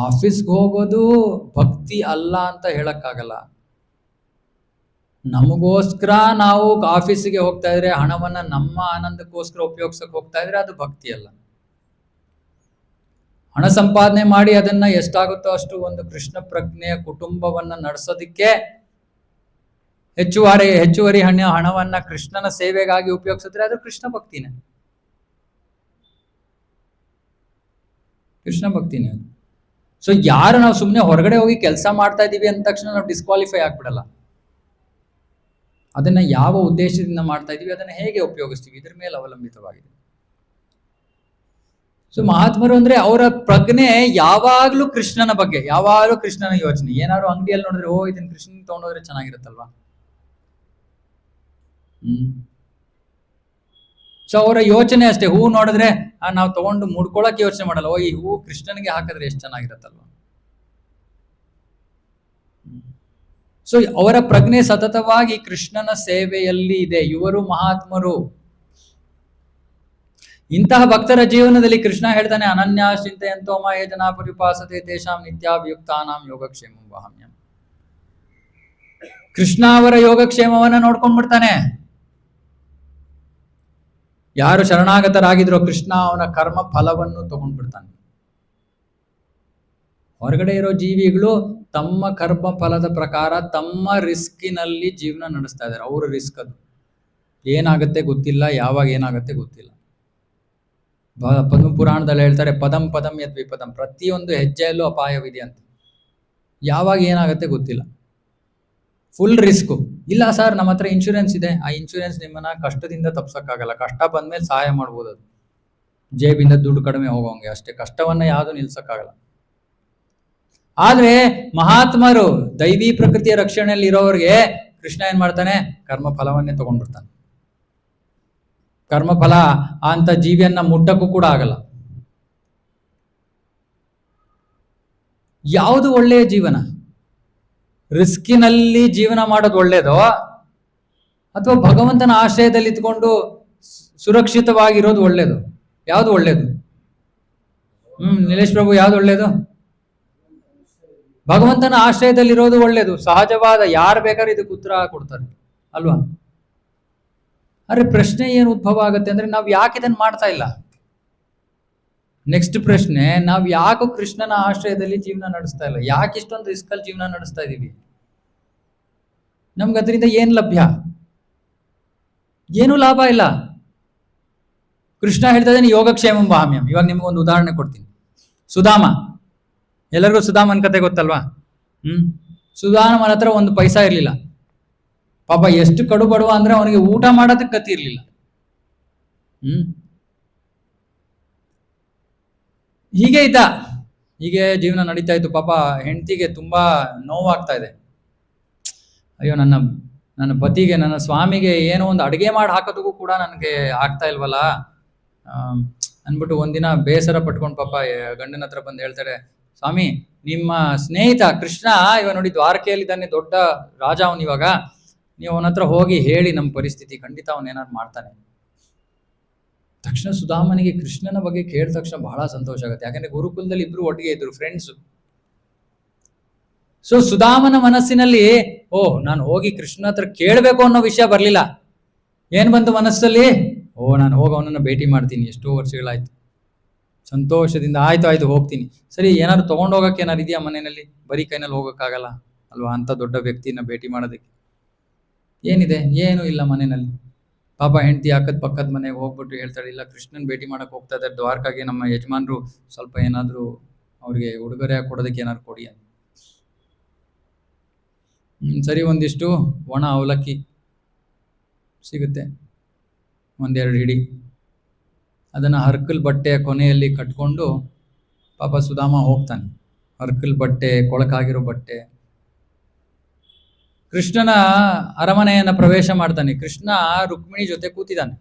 ಆಫೀಸ್ಗೆ ಹೋಗೋದು ಭಕ್ತಿ ಅಲ್ಲ ಅಂತ ಹೇಳಕ್ಕಾಗಲ್ಲ. ನಮಗೋಸ್ಕರ ನಾವು ಆಫೀಸಿಗೆ ಹೋಗ್ತಾ ಇದ್ರೆ, ಹಣವನ್ನ ನಮ್ಮ ಆನಂದಕ್ಕೋಸ್ಕರ ಉಪಯೋಗಿಸಕ್ ಹೋಗ್ತಾ ಇದ್ರೆ ಅದು ಭಕ್ತಿ ಅಲ್ಲ. ಹಣ ಸಂಪಾದನೆ ಮಾಡಿ ಅದನ್ನ ಎಷ್ಟಾಗುತ್ತೋ ಅಷ್ಟು ಒಂದು ಕೃಷ್ಣ ಪ್ರಜ್ಞೆಯ ಕುಟುಂಬವನ್ನ ನಡೆಸೋದಿಕ್ಕೆ ಹೆಚ್ಚುವರಿ ಹಣವನ್ನ ಕೃಷ್ಣನ ಸೇವೆಗಾಗಿ ಉಪಯೋಗಿಸಿದ್ರೆ ಅದು ಕೃಷ್ಣ ಭಕ್ತಿನೇ, ಕೃಷ್ಣ ಭಕ್ತಿನೇ ಅದು. ಸೊ ಯಾರು ನಾವು ಸುಮ್ಮನೆ ಹೊರಗಡೆ ಹೋಗಿ ಕೆಲಸ ಮಾಡ್ತಾ ಇದೀವಿ ಅಂದ ತಕ್ಷಣ ನಾವು ಡಿಸ್ಕ್ವಾಲಿಫೈ ಆಗ್ಬಿಡಲ್ಲ. ಅದನ್ನ ಯಾವ ಉದ್ದೇಶದಿಂದ ಮಾಡ್ತಾ ಇದೀವಿ, ಅದನ್ನ ಹೇಗೆ ಉಪಯೋಗಿಸ್ತೀವಿ, ಇದ್ರ ಮೇಲೆ ಅವಲಂಬಿತವಾಗಿದೆ. ಸೊ ಮಹಾತ್ಮರು ಅಂದ್ರೆ ಅವರ ಪ್ರಜ್ಞೆ ಯಾವಾಗ್ಲೂ ಕೃಷ್ಣನ ಬಗ್ಗೆ, ಯಾವಾಗ್ಲೂ ಕೃಷ್ಣನ ಯೋಚನೆ. ಏನಾದ್ರು ಅಂಗಡಿಯಲ್ಲಿ ನೋಡಿದ್ರೆ ಓ ಇದನ್ನ ಕೃಷ್ಣನ್ ತಗೊಂಡೋದ್ರೆ ಚೆನ್ನಾಗಿರುತ್ತಲ್ವಾ. ಸೊ ಅವರ ಯೋಚನೆ ಅಷ್ಟೇ. ಹೂ ನೋಡಿದ್ರೆ ನಾವು ತಗೊಂಡು ಮುಡ್ಕೊಳಕ್ಕೆ ಯೋಚನೆ ಮಾಡಲ್ಲ, ಓ ಈ ಹೂ ಕೃಷ್ಣನಿಗೆ ಹಾಕಿದ್ರೆ ಎಷ್ಟು ಚೆನ್ನಾಗಿರತ್ತಲ್ವ. ಸೊ ಅವರ ಪ್ರಜ್ಞೆ ಸತತವಾಗಿ ಕೃಷ್ಣನ ಸೇವೆಯಲ್ಲಿ ಇದೆ. ಇವರು ಮಹಾತ್ಮರು. ಇಂತಹ ಭಕ್ತರ ಜೀವನದಲ್ಲಿ ಕೃಷ್ಣ ಹೇಳ್ತಾನೆ, ಅನನ್ಯ ಚಿಂತೆಯಂತೋ ಮಾಯೇ ಜನ ಪರಿಪಾಸತೆ ತೇಷಾಂ ನಿತ್ಯಾಭಿಯುಕ್ತಾನಾಂ ಯೋಗಕ್ಷೇಮಂ ವಹಾಮ್ಯಹಂ. ಕೃಷ್ಣ ಅವರ ಯೋಗಕ್ಷೇಮವನ್ನ ನೋಡ್ಕೊಂಡ್ಬಿಡ್ತಾನೆ. ಯಾರು ಶರಣಾಗತರಾಗಿದ್ರೋ ಕೃಷ್ಣ ಅವನ ಕರ್ಮ ಫಲವನ್ನು ತಗೊಂಡ್ಬಿಡ್ತಾನೆ. ಹೊರಗಡೆ ಇರೋ ಜೀವಿಗಳು ತಮ್ಮ ಕರ್ಮ ಫಲದ ಪ್ರಕಾರ ತಮ್ಮ ರಿಸ್ಕಿನಲ್ಲಿ ಜೀವನ ನಡೆಸ್ತಾ ಇದ್ದಾರೆ. ಅವ್ರ ರಿಸ್ಕ್ ಅದು. ಏನಾಗುತ್ತೆ ಗೊತ್ತಿಲ್ಲ, ಯಾವಾಗ ಏನಾಗುತ್ತೆ ಗೊತ್ತಿಲ್ಲ. ಪದ್ಮ ಪುರಾಣದಲ್ಲಿ ಹೇಳ್ತಾರೆ, ಪದಂ ಪದಂ ಯದ್ ವಿಪದಂ, ಪ್ರತಿಯೊಂದು ಹೆಜ್ಜೆಯಲ್ಲೂ ಅಪಾಯವಿದೆ ಅಂತ. ಯಾವಾಗ ಏನಾಗುತ್ತೆ ಗೊತ್ತಿಲ್ಲ. Full risk. ಇಲ್ಲ ಸರ್ ನಮ್ಮ ಹತ್ರ ಇನ್ಶೂರೆನ್ಸ್ ಇದೆ, ಆ ಇನ್ಶೂರೆನ್ಸ್ ನಿಮ್ಮನ್ನ ಕಷ್ಟದಿಂದ ತಪ್ಸಕ್ಕಾಗಲ್ಲ. ಕಷ್ಟ ಬಂದ್ಮೇಲೆ ಸಹಾಯ ಮಾಡ್ಬೋದು, ಅದು ಜೇಬಿಂದ ದುಡ್ಡು ಕಡಿಮೆ ಹೋಗೋಂಗೆ ಅಷ್ಟೇ. ಕಷ್ಟವನ್ನ ಯಾವುದು ನಿಲ್ಸಕ್ಕಾಗಲ್ಲ. ಆದ್ರೆ ಮಹಾತ್ಮರು ದೈವಿ ಪ್ರಕೃತಿಯ ರಕ್ಷಣೆಯಲ್ಲಿ ಇರೋರಿಗೆ ಕೃಷ್ಣ ಏನ್ ಮಾಡ್ತಾನೆ, ಕರ್ಮ ಫಲವನ್ನೇ ತಗೊಂಡ್ಬಿಡ್ತಾನೆ. ಕರ್ಮಫಲ ಅಂತ ಜೀವಿಯನ್ನ ಮುಟ್ಟಕ್ಕೂ ಕೂಡ ಆಗಲ್ಲ. ಯಾವುದು ಒಳ್ಳೆಯ ಜೀವನ? ರಿಸ್ಕಿನಲ್ಲಿ ಜೀವನ ಮಾಡೋದು ಒಳ್ಳೇದೋ, ಅಥವಾ ಭಗವಂತನ ಆಶ್ರಯದಲ್ಲಿ ಇದ್ಕೊಂಡು ಸುರಕ್ಷಿತವಾಗಿರೋದು ಒಳ್ಳೇದು? ಯಾವುದು ಒಳ್ಳೇದು? ನಿಲೇಶ್ ಪ್ರಭು, ಯಾವ್ದು ಒಳ್ಳೇದು? ಭಗವಂತನ ಆಶ್ರಯದಲ್ಲಿರೋದು ಒಳ್ಳೇದು. ಸಹಜವಾದ, ಯಾರು ಬೇಕಾದ್ರೂ ಇದಕ್ಕೆ ಉತ್ತರ ಕೊಡ್ತಾರೆ ಅಲ್ವಾ. ಅರೆ ಪ್ರಶ್ನೆ ಏನು ಉದ್ಭವ ಆಗುತ್ತೆ ಅಂದ್ರೆ, ನಾವ್ ಯಾಕೆ ಇದನ್ನ ಮಾಡ್ತಾ ಇಲ್ಲ? ನೆಕ್ಸ್ಟ್ ಪ್ರಶ್ನೆ, ನಾವ್ ಯಾಕೆ ಕೃಷ್ಣನ ಆಶ್ರಯದಲ್ಲಿ ಜೀವನ ನಡೆಸ್ತಾ ಇಲ್ಲ? ಯಾಕೆ ಇಷ್ಟೊಂದು ರಿಸ್ಕಲ್ಲಿ ಜೀವನ ನಡೆಸ್ತಾ ಇದೀವಿ? ನಮ್ಗೆ ಅದರಿಂದ ಏನ್ ಲಭ್ಯ? ಏನು ಲಾಭ ಇಲ್ಲ. ಕೃಷ್ಣ ಹೇಳ್ತಾ ಇದ್ದಾನೆ ಯೋಗಕ್ಷೇಮಂ ವಹಾಮ್ಯಹಂ. ಇವಾಗ ನಿಮ್ಗೊಂದು ಉದಾಹರಣೆ ಕೊಡ್ತೀನಿ. ಸುಧಾಮ, ಎಲ್ಲರಿಗೂ ಸುಧಾಮನ್ ಕತೆ ಗೊತ್ತಲ್ವಾ? ಸುಧಾಮನ ಹತ್ರ ಒಂದು ಪೈಸಾ ಇರ್ಲಿಲ್ಲ. ಪಾಪ ಎಷ್ಟು ಕಡು ಬಡವ ಅಂದ್ರೆ ಅವನಿಗೆ ಊಟ ಮಾಡೋದಕ್ಕೆ ಗತಿ ಇರ್ಲಿಲ್ಲ. ಹೀಗೆ ಇದ್ದ, ಹೀಗೆ ಜೀವನ ನಡೀತಾ ಇತ್ತು. ಪಾಪ ಹೆಂಡತಿಗೆ ತುಂಬಾ ನೋವಾಗ್ತಾ ಇದೆ. ಅಯ್ಯೋ ನನ್ನ ಪತಿಗೆ, ನನ್ನ ಸ್ವಾಮಿಗೆ ಏನೋ ಒಂದು ಅಡುಗೆ ಮಾಡಿ ಹಾಕೋದಕ್ಕೂ ಕೂಡ ನನಗೆ ಆಗ್ತಾ ಇಲ್ವಲ್ಲ ಅನ್ಬಿಟ್ಟು ಒಂದಿನ ಬೇಸರ ಪಟ್ಕೊಂಡು ಪಾಪ ಗಂಡನ ಹತ್ರ ಬಂದು ಹೇಳ್ತಾರೆ, ಸ್ವಾಮಿ ನಿಮ್ಮ ಸ್ನೇಹಿತ ಕೃಷ್ಣ ಇವಾಗ ನೋಡಿ ದ್ವಾರಕೆಯಲ್ಲಿದ್ದಾನೆ, ದೊಡ್ಡ ರಾಜ ಅವನು. ಇವಾಗ ನೀವು ಅವನ ಹತ್ರ ಹೋಗಿ ಹೇಳಿ ನಮ್ಮ ಪರಿಸ್ಥಿತಿ, ಖಂಡಿತ ಅವನೇನಾದ್ರು ಮಾಡ್ತಾನೆ. ತಕ್ಷಣ ಸುಧಾಮನಿಗೆ ಕೃಷ್ಣನ ಬಗ್ಗೆ ಕೇಳಿದ ತಕ್ಷಣ ಬಹಳ ಸಂತೋಷ ಆಗುತ್ತೆ. ಯಾಕಂದ್ರೆ ಗುರುಕುಲದಲ್ಲಿ ಇಬ್ರು ಒಟ್ಟಿಗೆ ಇದ್ರು, ಫ್ರೆಂಡ್ಸ್. ಸೊ ಸುಧಾಮನ ಮನಸ್ಸಿನಲ್ಲಿ ನಾನು ಹೋಗಿ ಕೃಷ್ಣ ಹತ್ರ ಕೇಳಬೇಕು ಅನ್ನೋ ವಿಷಯ ಬರ್ಲಿಲ್ಲ. ಏನ್ ಬಂತು ಮನಸ್ಸಲ್ಲಿ? ನಾನು ಹೋಗಿ ಅವನನ್ನ ಭೇಟಿ ಮಾಡ್ತೀನಿ, ಎಷ್ಟೋ ವರ್ಷಗಳಾಯ್ತು. ಸಂತೋಷದಿಂದ ಆಯ್ತು ಹೋಗ್ತೀನಿ. ಸರಿ, ಏನಾದ್ರು ತಗೊಂಡೋಗಕ್ಕೆ ಏನಾರು ಇದೆಯಾ ಮನೆಯಲ್ಲಿ? ಬರೀ ಕೈನಲ್ಲಿ ಹೋಗಕ್ಕಾಗಲ್ಲ ಅಲ್ವಾ ಅಂತ ದೊಡ್ಡ ವ್ಯಕ್ತಿನ ಭೇಟಿ ಮಾಡೋದಕ್ಕೆ. ಏನಿದೆ? ಏನೂ ಇಲ್ಲ ಮನೆಯಲ್ಲಿ. ಪಾಪ ಹೆಂಡತಿ ಪಕ್ಕದ ಮನೆಗೆ ಹೋಗ್ಬಿಟ್ಟು ಹೇಳ್ತಾಳೆ, ಇಲ್ಲ ಕೃಷ್ಣನ್ ಭೇಟಿ ಮಾಡಕ್ ಹೋಗ್ತಾ ಇದ್ದಾರೆ ದ್ವಾರಕಾಗೆ, ನಮ್ಮ ಯಜಮಾನ್ರು ಸ್ವಲ್ಪ ಏನಾದ್ರು ಅವ್ರಿಗೆ ಉಡುಗೊರೆ ಕೊಡೋದಕ್ಕೆ ಏನಾದ್ರು ಕೊಡಿ ಅಂತ. ಸರಿ, ಒಂದಿಷ್ಟು ಒಣ ಅವಲಕ್ಕಿ ಸಿಗುತ್ತೆ, ಒಂದೆರಡು ಹಿಡಿ. ಅದನ್ನ ಹರ್ಕಲ್ ಬಟ್ಟೆಯ ಕೊನೆಯಲ್ಲಿ ಕಟ್ಕೊಂಡು ಪಾಪ ಸುಧಾಮ ಹೋಗ್ತಾನೆ. ಹರ್ಕಲ್ ಬಟ್ಟೆ, ಕೊಳಕಾಗಿರೋ ಬಟ್ಟೆ. ಕೃಷ್ಣನ ಅರಮನೆಯನ್ನ ಪ್ರವೇಶ ಮಾಡ್ತಾನೆ. ಕೃಷ್ಣ ರುಕ್ಮಿಣಿ ಜೊತೆ ಕೂತಿದ್ದಾನೆ.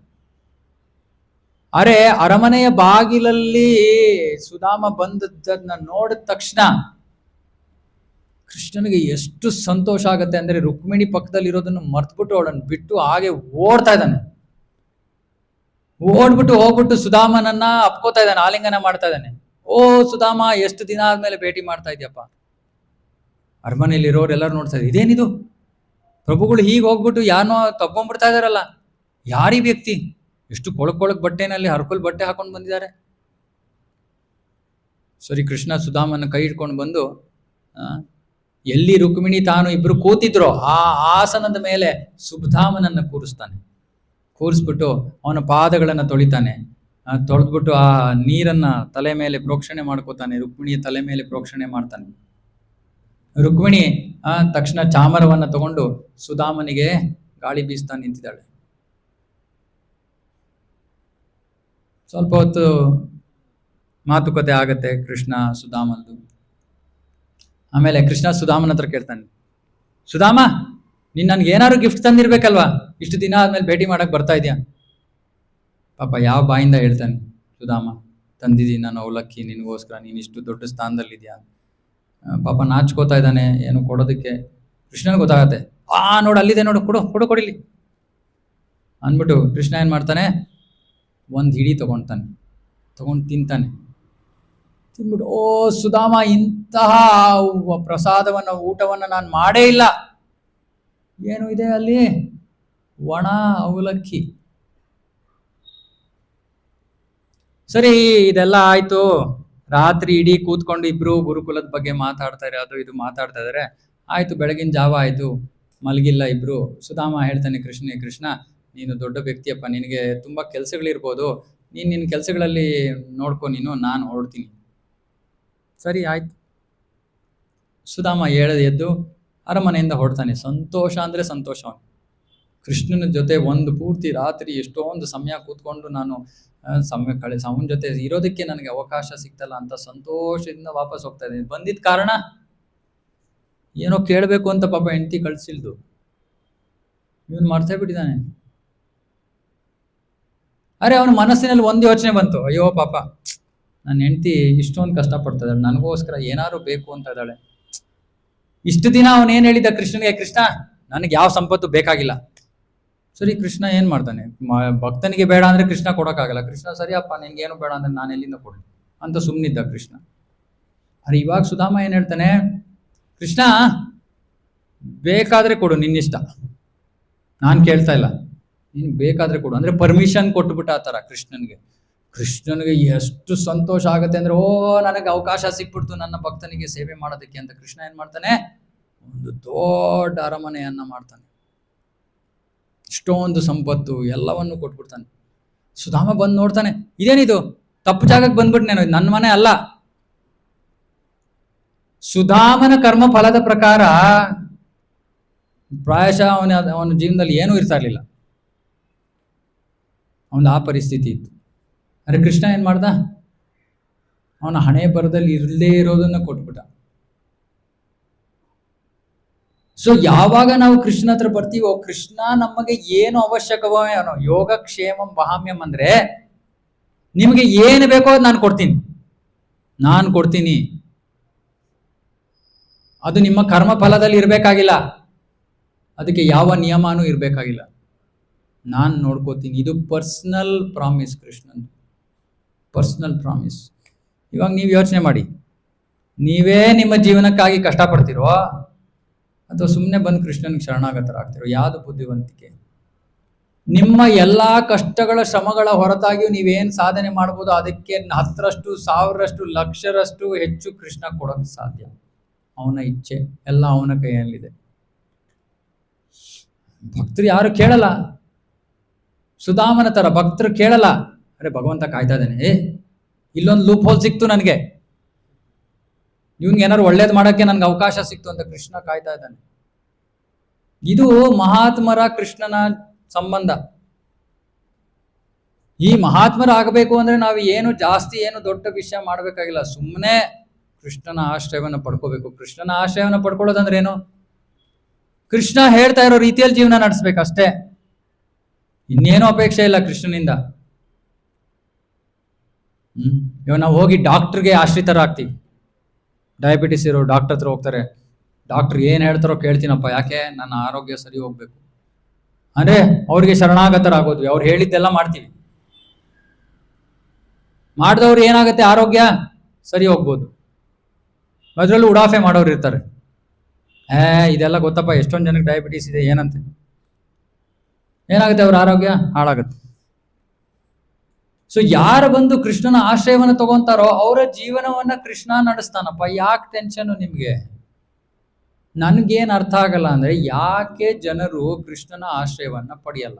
ಅರೆ ಅರಮನೆಯ ಬಾಗಿಲಲ್ಲಿ ಸುಧಾಮ ಬಂದದ್ದನ್ನ ನೋಡಿದ ತಕ್ಷಣ ಕೃಷ್ಣನಿಗೆ ಎಷ್ಟು ಸಂತೋಷ ಆಗತ್ತೆ ಅಂದ್ರೆ, ರುಕ್ಮಿಣಿ ಪಕ್ಕದಲ್ಲಿ ಇರೋದನ್ನು ಮರ್ತ್ಬಿಟ್ಟು ಅವಳನ್ನು ಬಿಟ್ಟು ಹಾಗೆ ಓಡ್ತಾ ಇದ್ದಾನೆ. ಓಡ್ಬಿಟ್ಟು ಹೋಗ್ಬಿಟ್ಟು ಸುಧಾಮನನ್ನ ಅಪ್ಕೋತಾ ಇದ್ದಾನೆ, ಆಲಿಂಗನ ಮಾಡ್ತಾ ಇದ್ದಾನೆ. ಓ ಸುಧಾಮ, ಎಷ್ಟು ದಿನ ಆದ್ಮೇಲೆ ಭೇಟಿ ಮಾಡ್ತಾ ಇದೆಯಪ್ಪ. ಅರಮನೆಯಲ್ಲಿ ಇರೋರು ಎಲ್ಲರೂ ನೋಡ್ತಾ ಇದ್ದಾರೆ, ಇದೇನಿದು ಪ್ರಭುಗಳು ಹೀಗೆ ಹೋಗ್ಬಿಟ್ಟು ಯಾರನ್ನೋ ತಗೊಂಡ್ಬಿಡ್ತಾ ಇದಾರಲ್ಲ, ಯಾರೀ ವ್ಯಕ್ತಿ? ಎಷ್ಟು ಕೊಳಕ್ ಬಟ್ಟೆನಲ್ಲಿ ಹರ್ಕಲ್ ಬಟ್ಟೆ ಹಾಕೊಂಡು ಬಂದಿದ್ದಾರೆ. ಸರಿ, ಕೃಷ್ಣ ಸುಧಾಮನ ಕೈ ಹಿಡ್ಕೊಂಡು ಬಂದು ಎಲ್ಲಿ ರುಕ್ಮಿಣಿ ತಾನು ಇಬ್ರು ಕೂತಿದ್ರೋ ಆ ಆಸನದ ಮೇಲೆ ಸುಧಾಮನನ್ನ ಕೂರಿಸ್ತಾನೆ. ಕೂರಿಸ್ಬಿಟ್ಟು ಅವನ ಪಾದಗಳನ್ನ ತೊಳಿತಾನೆ. ತೊಳೆದ್ಬಿಟ್ಟು ಆ ನೀರನ್ನ ತಲೆ ಮೇಲೆ ಪ್ರೋಕ್ಷಣೆ ಮಾಡ್ಕೋತಾನೆ, ರುಕ್ಮಿಣಿಯ ತಲೆ ಮೇಲೆ ಪ್ರೋಕ್ಷಣೆ ಮಾಡ್ತಾನೆ. ರುಕ್ಮಿಣಿ ತಕ್ಷಣ ಚಾಮರವನ್ನ ತಗೊಂಡು ಸುಧಾಮನಿಗೆ ಗಾಳಿ ಬೀಸ್ತಾ ನಿಂತಿದ್ದಾಳೆ. ಸ್ವಲ್ಪ ಹೊತ್ತು ಮಾತುಕತೆ ಆಗತ್ತೆ ಕೃಷ್ಣ ಸುಧಾಮಂದು. ಆಮೇಲೆ ಕೃಷ್ಣ ಸುಧಾಮನ ಹತ್ರ ಕೇಳ್ತಾನೆ, ಸುಧಾಮ ನೀನ್ ನನ್ಗೆ ಏನಾದ್ರು ಗಿಫ್ಟ್ ತಂದಿರ್ಬೇಕಲ್ವಾ, ಇಷ್ಟು ದಿನ ಆದ್ಮೇಲೆ ಭೇಟಿ ಮಾಡಕ್ ಬರ್ತಾ ಇದೆಯಾ? ಪಾಪ ಯಾವ ಬಾಯಿಂದ ಹೇಳ್ತಾನೆ ಸುಧಾಮ, ತಂದಿದ್ದೀನಿ ನಾನು ಅವಲಕ್ಕಿ ನಿನಗೋಸ್ಕರ, ನೀನು ಇಷ್ಟು ದೊಡ್ಡ ಸ್ಥಾನದಲ್ಲಿದ್ಯಾ. ಪಾಪ ನಾಚ್ಕೋತಾ ಇದ್ದಾನೆ ಏನು ಕೊಡೋದಕ್ಕೆ. ಕೃಷ್ಣನ್ ಗೊತ್ತಾಗತ್ತೆ, ನೋಡು ಅಲ್ಲಿದೆ ನೋಡು, ಕೊಡಿಲಿ ಅಂದ್ಬಿಟ್ಟು ಕೃಷ್ಣ ಏನ್ ಮಾಡ್ತಾನೆ, ಒಂದ್ ಹಿಡಿ ತಗೊಂಡು ತಿಂತಾನೆ. ತಿಂದ್ಬಿಟ್ಟು, ಓ ಸುಧಾಮ, ಇಂತಹ ಪ್ರಸಾದವನ್ನ ಊಟವನ್ನ ನಾನು ಮಾಡೇ ಇಲ್ಲ. ಏನು ಇದೆ ಅಲ್ಲಿ? ಒಣ ಅವಲಕ್ಕಿ. ಸರಿ, ಇದೆಲ್ಲ ಆಯ್ತು. ರಾತ್ರಿ ಇಡೀ ಕೂತ್ಕೊಂಡು ಇಬ್ರು ಗುರುಕುಲದ ಬಗ್ಗೆ ಮಾತಾಡ್ತಾರೆ, ಅದು ಇದು ಮಾತಾಡ್ತಾ ಇದಾರೆ. ಆಯ್ತು, ಬೆಳಗಿನ ಜಾವ ಆಯ್ತು, ಮಲಗಿಲ್ಲ ಇಬ್ರು. ಸುಧಾಮ ಹೇಳ್ತಾನೆ ಕೃಷ್ಣ, ನೀನು ದೊಡ್ಡ ವ್ಯಕ್ತಿಯಪ್ಪ, ನಿನಗೆ ತುಂಬಾ ಕೆಲ್ಸಗಳಿರ್ಬೋದು, ನಿನ್ನ ಕೆಲ್ಸಗಳಲ್ಲಿ ನೋಡ್ಕೊ ನೀನು, ನಾನು ಹೊರಡ್ತೀನಿ. ಸರಿ ಆಯ್ತು. ಸುಧಾಮ ಎದ್ದು ಅರಮನೆಯಿಂದ ಹೊರಡ್ತಾನೆ. ಸಂತೋಷ ಅಂದ್ರೆ ಸಂತೋಷ. ಕೃಷ್ಣನ ಜೊತೆ ಒಂದು ಪೂರ್ತಿ ರಾತ್ರಿ ಎಷ್ಟೊಂದು ಸಮಯ ಕೂತ್ಕೊಂಡು ನಾನು ಅವನ ಜೊತೆ ಇರೋದಕ್ಕೆ ನನಗೆ ಅವಕಾಶ ಸಿಗ್ತಲ್ಲ ಅಂತ ಸಂತೋಷದಿಂದ ವಾಪಸ್ ಹೋಗ್ತಾ ಇದ್ದೀನಿ. ಬಂದಿದ್ದ ಕಾರಣ ಏನೋ ಕೇಳಬೇಕು ಅಂತ ಪಾಪ ಹೆಂಡತಿ ಕಳ್ಸಿಲ್ದು, ಇವನು ಮರ್ತೇ ಬಿಟ್ಟಿದ್ದಾನೆ. ಅರೆ, ಅವನ ಮನಸ್ಸಿನಲ್ಲಿ ಒಂದು ಯೋಚನೆ ಬಂತು, ಅಯ್ಯೋ ಪಾಪ ನನ್ನ ಹೆಂಡತಿ ಇಷ್ಟೊಂದು ಕಷ್ಟಪಡ್ತಾ ಇದ್ದಾಳೆ, ನನಗೋಸ್ಕರ ಏನಾದ್ರು ಬೇಕು ಅಂತ ಇದ್ದಾಳೆ. ಇಷ್ಟು ದಿನ ಅವನೇನ್ ಹೇಳಿದ್ದ ಕೃಷ್ಣನಿಗೆ, ಕೃಷ್ಣ ನನಗೆ ಯಾವ ಸಂಪತ್ತು ಬೇಕಾಗಿಲ್ಲ. ಸರಿ, ಕೃಷ್ಣ ಏನ್ ಮಾಡ್ತಾನೆ, ಭಕ್ತನಿಗೆ ಬೇಡ ಅಂದ್ರೆ ಕೃಷ್ಣ ಕೊಡೋಕ್ಕಾಗಲ್ಲ. ಕೃಷ್ಣ ಸರಿಯಪ್ಪ, ನಿನ್ಗೇನು ಬೇಡ ಅಂದ್ರೆ ನಾನು ಎಲ್ಲಿಂದ ಕೊಡ್ಲಿ ಅಂತ ಸುಮ್ಮನಿದ್ದ ಕೃಷ್ಣ. ಅರೆ, ಇವಾಗ ಸುಧಾಮ ಏನ್ ಹೇಳ್ತಾನೆ, ಕೃಷ್ಣ ಬೇಕಾದ್ರೆ ಕೊಡು, ನಿನ್ನಿಷ್ಟ, ನಾನ್ ಕೇಳ್ತಾ ಇಲ್ಲ, ನೀನ್ ಬೇಕಾದ್ರೆ ಕೊಡು ಅಂದ್ರೆ ಪರ್ಮಿಷನ್ ಕೊಟ್ಬಿಟ್ಟ ಆ ತರ ಕೃಷ್ಣನಿಗೆ ಎಷ್ಟು ಸಂತೋಷ ಆಗತ್ತೆ ಅಂದ್ರೆ, ಓ ನನಗೆ ಅವಕಾಶ ಸಿಕ್ಬಿಡ್ತು ನನ್ನ ಭಕ್ತನಿಗೆ ಸೇವೆ ಮಾಡೋದಕ್ಕೆ ಅಂತ. ಕೃಷ್ಣ ಏನ್ ಮಾಡ್ತಾನೆ, ಒಂದು ದೊಡ್ಡ ಅರಮನೆಯನ್ನ ಮಾಡ್ತಾನೆ, ಇಷ್ಟೊಂದು ಸಂಪತ್ತು ಎಲ್ಲವನ್ನು ಕೊಟ್ಬಿಡ್ತಾನೆ. ಸುಧಾಮ ಬಂದು ನೋಡ್ತಾನೆ, ಇದೇನಿದು, ತಪ್ಪು ಜಾಗಕ್ಕೆ ಬಂದ್ಬಿಟ್ನೇನು, ನನ್ನ ಮನೆ ಅಲ್ಲ. ಸುಧಾಮನ ಕರ್ಮ ಫಲದ ಪ್ರಕಾರ ಪ್ರಾಯಶಃ ಅವನ ಜೀವನದಲ್ಲಿ ಏನೂ ಇರ್ತಾ ಇರ್ಲಿಲ್ಲ, ಅವನ ಆ ಪರಿಸ್ಥಿತಿ ಇತ್ತು. ಅರೆ, ಕೃಷ್ಣ ಏನ್ ಮಾಡ್ದ, ಅವನ ಹಣೆ ಬರದಲ್ಲಿ ಇರದೇ ಇರೋದನ್ನ ಕೊಟ್ಬಿಟ್ಟ. ಸೊ ಯಾವಾಗ ನಾವು ಕೃಷ್ಣ ಹತ್ರ ಬರ್ತೀವೋ, ಕೃಷ್ಣ ನಮಗೆ ಏನು ಅವಶ್ಯಕವೋ ಏನೋ, ಯೋಗಕ್ಷೇಮಂ ವಹಾಮ್ಯಂ ಅಂದ್ರೆ ನಿಮಗೆ ಏನು ಬೇಕೋ ಅದು ನಾನು ಕೊಡ್ತೀನಿ. ಅದು ನಿಮ್ಮ ಕರ್ಮ ಫಲದಲ್ಲಿ ಇರ್ಬೇಕಾಗಿಲ್ಲ, ಅದಕ್ಕೆ ಯಾವ ನಿಯಮನೂ ಇರ್ಬೇಕಾಗಿಲ್ಲ, ನಾನು ನೋಡ್ಕೋತೀನಿ. ಇದು personal promise, Krishnan personal promise. ಇವಾಗ ನೀವು ಯೋಚನೆ ಮಾಡಿ, ನೀವೇ ನಿಮ್ಮ ಜೀವನಕ್ಕಾಗಿ ಕಷ್ಟಪಡ್ತಿರೋ ಅಥವಾ ಸುಮ್ಮನೆ ಬಂದು ಕೃಷ್ಣನಿಗೆ ಶರಣಾಗತರಾಗ್ತಿರೋ? ಯಾವುದು ಬುದ್ಧಿವಂತಿಕೆ? ನಿಮ್ಮ ಎಲ್ಲಾ ಕಷ್ಟಗಳ ಶ್ರಮಗಳ ಹೊರತಾಗಿಯೂ ನೀವೇನ್ ಸಾಧನೆ ಮಾಡ್ಬೋದು, ಅದಕ್ಕೆ 10ರಷ್ಟು 1000ರಷ್ಟು 1,00,000ರಷ್ಟು ಹೆಚ್ಚು ಕೃಷ್ಣ ಕೊಡೋಕೆ ಸಾಧ್ಯ. ಅವನ ಇಚ್ಛೆ ಎಲ್ಲ ಅವನ ಕೈಯಲ್ಲಿದೆ. ಭಕ್ತರು ಯಾರು ಕೇಳಲ್ಲ, ಸುಧಾಮನ ತರ ಭಕ್ತರು ಕೇಳಲ್ಲ. ಅರೆ, ಭಗವಂತ ಕಾಯ್ತಾ ಇದ್ದಾನೆ, ಇಲ್ಲೊಂದು ಲೂಪ್ ಹೋಲ್ ಸಿಕ್ತು ನನಗೆ, ಇವ್ನಿಗೆ ಏನಾದ್ರು ಒಳ್ಳೇದು ಮಾಡಕ್ಕೆ ನನ್ಗೆ ಅವಕಾಶ ಸಿಕ್ತು ಅಂತ ಕೃಷ್ಣ ಕಾಯ್ತಾ ಇದ್ದಾನೆ. ಇದು ಮಹಾತ್ಮರ ಕೃಷ್ಣನ ಸಂಬಂಧ. ಈ ಮಹಾತ್ಮರ ಆಗಬೇಕು ಅಂದ್ರೆ ನಾವು ಏನು ದೊಡ್ಡ ವಿಷಯ ಮಾಡ್ಬೇಕಾಗಿಲ್ಲ, ಸುಮ್ಮನೆ ಕೃಷ್ಣನ ಆಶ್ರಯವನ್ನ ಪಡ್ಕೋಬೇಕು. ಕೃಷ್ಣನ ಆಶ್ರಯವನ್ನ ಪಡ್ಕೊಳ್ಳೋದಂದ್ರೆ ಏನು? ಕೃಷ್ಣ ಹೇಳ್ತಾ ಇರೋ ರೀತಿಯಲ್ಲಿ ಜೀವನ ನಡೆಸ್ಬೇಕಷ್ಟೇ, ಇನ್ನೇನು ಅಪೇಕ್ಷೆ ಇಲ್ಲ ಕೃಷ್ಣನಿಂದ. ಇವಾಗ ನಾವು ಹೋಗಿ ಡಾಕ್ಟರ್ಗೆ ಆಶ್ರಿತರಾಗ್ತೀವಿ. ಡಯಾಬಿಟಿಸ್ ಇರೋ ಡಾಕ್ಟರ್ ಹತ್ರ ಹೋಗ್ತಾರೆ, ಡಾಕ್ಟರ್ ಏನ್ ಹೇಳ್ತಾರೋ ಕೇಳ್ತೀನಪ್ಪ, ಯಾಕೆ ನನ್ನ ಆರೋಗ್ಯ ಸರಿ ಹೋಗ್ಬೇಕು ಅಂದ್ರೆ ಅವ್ರಿಗೆ ಶರಣಾಗತರಾಗೋದ್ವಿ, ಅವ್ರು ಹೇಳಿದ್ದೆಲ್ಲ ಮಾಡ್ತೀವಿ. ಮಾಡಿದವ್ರು ಏನಾಗುತ್ತೆ, ಆರೋಗ್ಯ ಸರಿ ಹೋಗ್ಬೋದು. ಅದ್ರಲ್ಲೂ ಉಡಾಫೆ ಮಾಡೋರು ಇರ್ತಾರೆ, ಇದೆಲ್ಲ ಗೊತ್ತಪ್ಪ, ಎಷ್ಟೊಂದು ಜನಕ್ಕೆ ಡಯಾಬಿಟಿಸ್ ಇದೆ, ಏನಂತೆ, ಏನಾಗುತ್ತೆ, ಅವ್ರ ಆರೋಗ್ಯ ಹಾಳಾಗುತ್ತೆ. ಸೊ ಯಾರು ಬಂದು ಕೃಷ್ಣನ ಆಶ್ರಯವನ್ನ ತಗೊಂತಾರೋ ಅವರ ಜೀವನವನ್ನ ಕೃಷ್ಣ ನಡೆಸ್ತಾನಪ್ಪ. ಯಾಕೆ ಟೆನ್ಷನ್ ನಿಮ್ಗೆ? ನನ್ಗೇನ್ ಅರ್ಥ ಆಗಲ್ಲ ಅಂದ್ರೆ, ಯಾಕೆ ಜನರು ಕೃಷ್ಣನ ಆಶ್ರಯವನ್ನ ಪಡೆಯಲ್ಲ?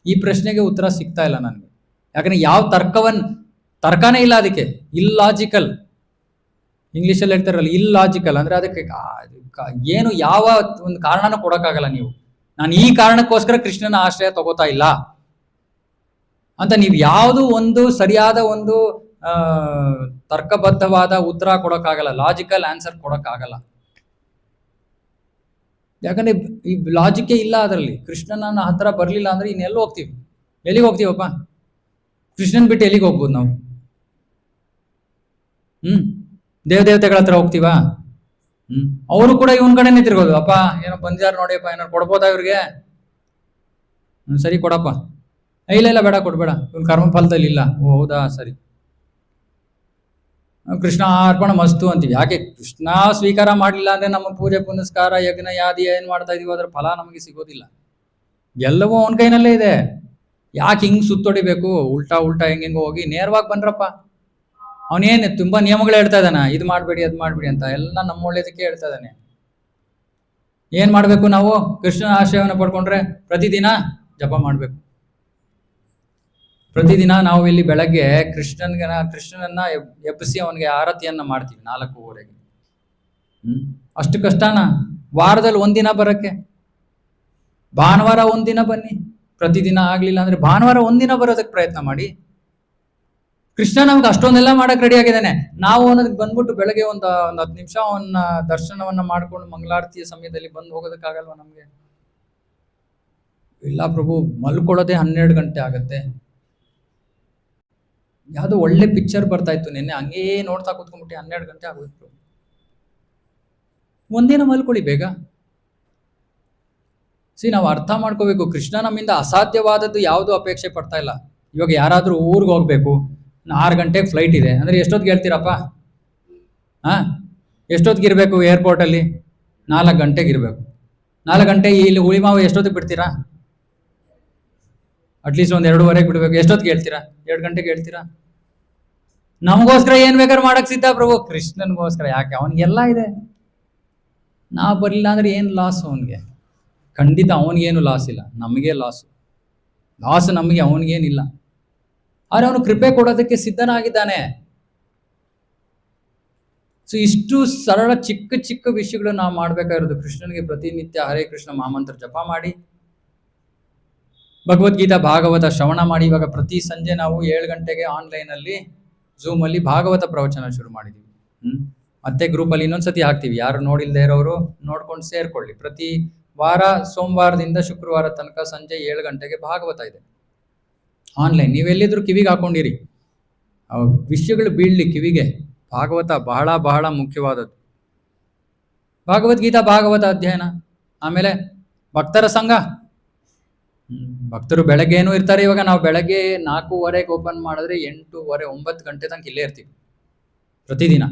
ಈ ಪ್ರಶ್ನೆಗೆ ಉತ್ತರ ಸಿಗ್ತಾ ಇಲ್ಲ ನನ್ಗೆ. ಯಾಕಂದ್ರೆ ಯಾವ ತರ್ಕನೇ ಇಲ್ಲ ಅದಕ್ಕೆ, ಇಲ್ಲಾಜಿಕಲ್. ಇಂಗ್ಲಿಷಲ್ಲಿ ಹೇಳ್ತಾರಲ್ಲ ಇಲ್ಲಾಜಿಕಲ್ ಅಂದ್ರೆ ಅದಕ್ಕೆ ಏನು ಯಾವ ಒಂದು ಕಾರಣನೂ ಕೊಡೋಕ್ಕಾಗಲ್ಲ. ನೀವು ನಾನು ಈ ಕಾರಣಕ್ಕೋಸ್ಕರ ಕೃಷ್ಣನ ಆಶ್ರಯ ತಗೋತಾ ಇಲ್ಲ ಅಂತ ನೀವು ಯಾವುದು ಒಂದು ಸರಿಯಾದ ಒಂದು ತರ್ಕಬದ್ಧವಾದ ಉತ್ತರ ಕೊಡೋಕ್ಕಾಗಲ್ಲ, ಲಾಜಿಕಲ್ ಆನ್ಸರ್ ಕೊಡೋಕ್ಕಾಗಲ್ಲ. ಯಾಕಂದ್ರೆ ಈ ಲಾಜಿಕೇ ಇಲ್ಲ ಅದರಲ್ಲಿ. ಕೃಷ್ಣನ ಹತ್ರ ಬರ್ಲಿಲ್ಲ ಅಂದ್ರೆ ಇನ್ನೆಲ್ಲೂ ಹೋಗ್ತೀವಿ? ಎಲ್ಲಿಗೆ ಹೋಗ್ತೀವಪ್ಪ? ಕೃಷ್ಣನ್ ಬಿಟ್ಟು ಎಲ್ಲಿಗೆ ಹೋಗ್ಬೋದು ನಾವು? ದೇವತೆಗಳ ಹತ್ರ ಹೋಗ್ತೀವಾ? ಅವರು ಕೂಡ ಇವನ್ ಕಡೆನೇ ತಿರ್ಗೋದು. ಅಪ್ಪ ಏನೋ ಬಂದಿದಾರ ನೋಡಿಯಪ್ಪ, ಏನಾರು ಕೊಡ್ಬೋದಾ ಇವ್ರಿಗೆ? ಸರಿ ಕೊಡಪ್ಪ. ಇಲ್ಲ ಬೇಡ ಕೊಡ್ಬೇಡ, ಇವ್ನ ಕರ್ಮಫಲದಲ್ಲಿ ಇಲ್ಲ. ಓ ಹೌದಾ, ಸರಿ. ಕೃಷ್ಣ ಅರ್ಪಣ ಮಸ್ತು ಅಂತೀವಿ. ಯಾಕೆ? ಕೃಷ್ಣ ಸ್ವೀಕಾರ ಮಾಡ್ಲಿಲ್ಲ ಅಂದ್ರೆ ನಮ್ಮ ಪೂಜೆ ಪುನಸ್ಕಾರ ಯಜ್ಞ ಯಾದಿ ಏನ್ ಮಾಡ್ತಾ ಇದೀವೋ ಅದ್ರ ಫಲ ನಮಗೆ ಸಿಗೋದಿಲ್ಲ. ಎಲ್ಲವೂ ಅವನ ಕೈನಲ್ಲೇ ಇದೆ. ಯಾಕೆ ಹಿಂಗ್ ಸುತ್ತೊಡಿಬೇಕು? ಉಲ್ಟಾ ಹೆಂಗೆಂಗೋ ಹೋಗಿ ನೇರವಾಗಿ ಬನ್ರಪ್ಪ. ಅವನೇನು ತುಂಬಾ ನಿಯಮಗಳು ಹೇಳ್ತಾ ಇದ್ದಾನ, ಇದು ಮಾಡ್ಬೇಡಿ ಅದ್ ಮಾಡ್ಬೇಡಿ ಅಂತ. ಎಲ್ಲ ನಮ್ಮ ಒಳ್ಳೇದಕ್ಕೆ ಹೇಳ್ತಾ ಇದ್ದಾನೆ. ಏನ್ ಮಾಡ್ಬೇಕು ನಾವು? ಕೃಷ್ಣನ ಆಶ್ರಯವನ್ನು ಪಡ್ಕೊಂಡ್ರೆ ಪ್ರತಿದಿನ ಜಪ ಮಾಡ್ಬೇಕು. ಪ್ರತಿದಿನ ನಾವು ಇಲ್ಲಿ ಬೆಳಗ್ಗೆ ಕೃಷ್ಣನನ್ನ ಎಬ್ಬಿಸಿ ಅವನಿಗೆ ಆರತಿಯನ್ನ ಮಾಡ್ತೀವಿ 4:15. ಅಷ್ಟು ಕಷ್ಟನಾ? ವಾರದಲ್ಲಿ ಒಂದಿನ ಬರಕ್ಕೆ? ಭಾನುವಾರ ಒಂದಿನ ಬನ್ನಿ. ಪ್ರತಿದಿನ ಆಗ್ಲಿಲ್ಲ ಅಂದ್ರೆ ಭಾನುವಾರ ಒಂದಿನ ಬರೋದಕ್ಕೆ ಪ್ರಯತ್ನ ಮಾಡಿ. ಕೃಷ್ಣ ನಮ್ಗೆ ಅಷ್ಟೊಂದೆಲ್ಲ ಮಾಡಕ್ ರೆಡಿ ಆಗಿದ್ದಾನೆ. ನಾವು ಅನ್ನೋದಕ್ಕೆ ಬಂದ್ಬಿಟ್ಟು ಬೆಳಗ್ಗೆ ಒಂದು 10 ನಿಮಿಷ ಅವನ್ನ ದರ್ಶನವನ್ನ ಮಾಡ್ಕೊಂಡು ಮಂಗಳಾರತಿಯ ಸಮಯದಲ್ಲಿ ಬಂದು ಹೋಗೋದಕ್ಕಾಗಲ್ವ ನಮ್ಗೆ? ಇಲ್ಲ ಪ್ರಭು, ಮಲ್ಕೊಳ್ಳೋದೇ 12 ಗಂಟೆ ಆಗತ್ತೆ. ಯಾವ್ದೋ ಒಳ್ಳೆ ಪಿಕ್ಚರ್ ಬರ್ತಾ ಇತ್ತು ನಿನ್ನೆ, ಹಂಗೇ ನೋಡ್ತಾ ಕೂತ್ಕೊಂಡ್ಬಿಟ್ಟು 12 ಗಂಟೆ ಆಗೋಯ್ತು. ಒಂದಿನ ಮಲ್ಕೊಳ್ಳಿ ಬೇಗ. ನಾವು ಅರ್ಥ ಮಾಡ್ಕೋಬೇಕು, ಕೃಷ್ಣ ನಮ್ಮಿಂದ ಅಸಾಧ್ಯವಾದದ್ದು ಯಾವುದು ಅಪೇಕ್ಷೆ ಪಡ್ತಾ ಇಲ್ಲ. ಇವಾಗ ಯಾರಾದ್ರೂ ಊರಿಗೆ ಹೋಗ್ಬೇಕು, 6 ಗಂಟೆಗೆ ಫ್ಲೈಟ್ ಇದೆ ಅಂದ್ರೆ ಎಷ್ಟೊತ್ತಿಗೆ ಹೇಳ್ತೀರಪ್ಪ? ಎಷ್ಟೊತ್ತಿಗೆ ಇರ್ಬೇಕು ಏರ್ಪೋರ್ಟ್ ಅಲ್ಲಿ? 4 ಗಂಟೆಗೆ ಇರ್ಬೇಕು. 4 ಗಂಟೆ ಇಲ್ಲಿ ಹುಳಿಮಾವು ಎಷ್ಟೊತ್ತಿಗೆ ಬಿಡ್ತೀರಾ? ಅಟ್ಲೀಸ್ಟ್ 2:15 ಬಿಡ್ಬೇಕು. ಎಷ್ಟೊತ್ತಿಗೆ ಹೇಳ್ತೀರಾ? 2 ಗಂಟೆಗೆ ಹೇಳ್ತೀರಾ? ನಮಗೋಸ್ಕರ ಏನ್ ಬೇಕಾದ್ರೂ ಮಾಡಕ್ ಸಿದ್ಧ ಪ್ರಭು. ಕೃಷ್ಣನ್ಗೋಸ್ಕರ ಯಾಕೆ? ಅವನಿಗೆಲ್ಲ ಇದೆ. ನಾವು ಬರಲಿಲ್ಲ ಅಂದ್ರೆ ಏನ್ ಲಾಸ್ ಅವನಿಗೆ? ಖಂಡಿತ ಅವನಿಗೇನು ಲಾಸ್ ಇಲ್ಲ, ನಮಗೆ ಲಾಸ್ ನಮಗೆ, ಅವನಿಗೇನಿಲ್ಲ. ಆದ್ರೆ ಅವನು ಕೃಪೆ ಕೊಡೋದಕ್ಕೆ ಸಿದ್ಧನಾಗಿದ್ದಾನೆ. ಇಷ್ಟು ಸರಳ ಚಿಕ್ಕ ಚಿಕ್ಕ ವಿಷಯಗಳು ನಾವು ಮಾಡ್ಬೇಕಾಗಿರೋದು. ಕೃಷ್ಣನಿಗೆ ಪ್ರತಿನಿತ್ಯ ಹರೇ ಕೃಷ್ಣ ಮಹಾಮಂತ್ರ ಜಪ ಮಾಡಿ, ಭಗವದ್ಗೀತಾ ಭಾಗವತ ಶ್ರವಣ ಮಾಡಿ. ಇವಾಗ ಪ್ರತಿ ಸಂಜೆ ನಾವು 7 ಗಂಟೆಗೆ ಆನ್ಲೈನ್ ಅಲ್ಲಿ ಝೂಮ್ ಅಲ್ಲಿ ಭಾಗವತ ಪ್ರವಚನ ಶುರು ಮಾಡಿದೀವಿ. ಮತ್ತೆ ಗ್ರೂಪ್ ಅಲ್ಲಿ ಇನ್ನೊಂದ್ಸತಿ ಹಾಕ್ತಿವಿ. ಯಾರು ನೋಡಿಲ್ದೇ ಇರೋರು ನೋಡ್ಕೊಂಡು ಸೇರ್ಕೊಳ್ಳಿ. ಪ್ರತಿ ವಾರ ಸೋಮವಾರದಿಂದ ಶುಕ್ರವಾರ ತನಕ ಸಂಜೆ 7 ಗಂಟೆಗೆ ಭಾಗವತ ಇದೆ ಆನ್ಲೈನ್. ನೀವೆಲ್ಲಿದ್ರು ಕಿವಿಗೆ ಹಾಕೊಂಡಿರಿ, ವಿಷಯಗಳು ಬೀಳ್ಲಿ ಕಿವಿಗೆ. ಭಾಗವತ ಬಹಳ ಬಹಳ ಮುಖ್ಯವಾದದ್ದು. ಭಗವದ್ಗೀತಾ ಭಾಗವತ ಅಧ್ಯಯನ, ಆಮೇಲೆ ಭಕ್ತರ ಸಂಘ. ಭಕ್ತರು ಬೆಳಗ್ಗೆನೂ ಇರ್ತಾರೆ. ಇವಾಗ ನಾವು ಬೆಳಗ್ಗೆ 4:15 ಓಪನ್ ಮಾಡಿದ್ರೆ 8:30 9 ಗಂಟೆ ತನಕ ಇಲ್ಲೇ ಇರ್ತೀವಿ ಪ್ರತಿದಿನ.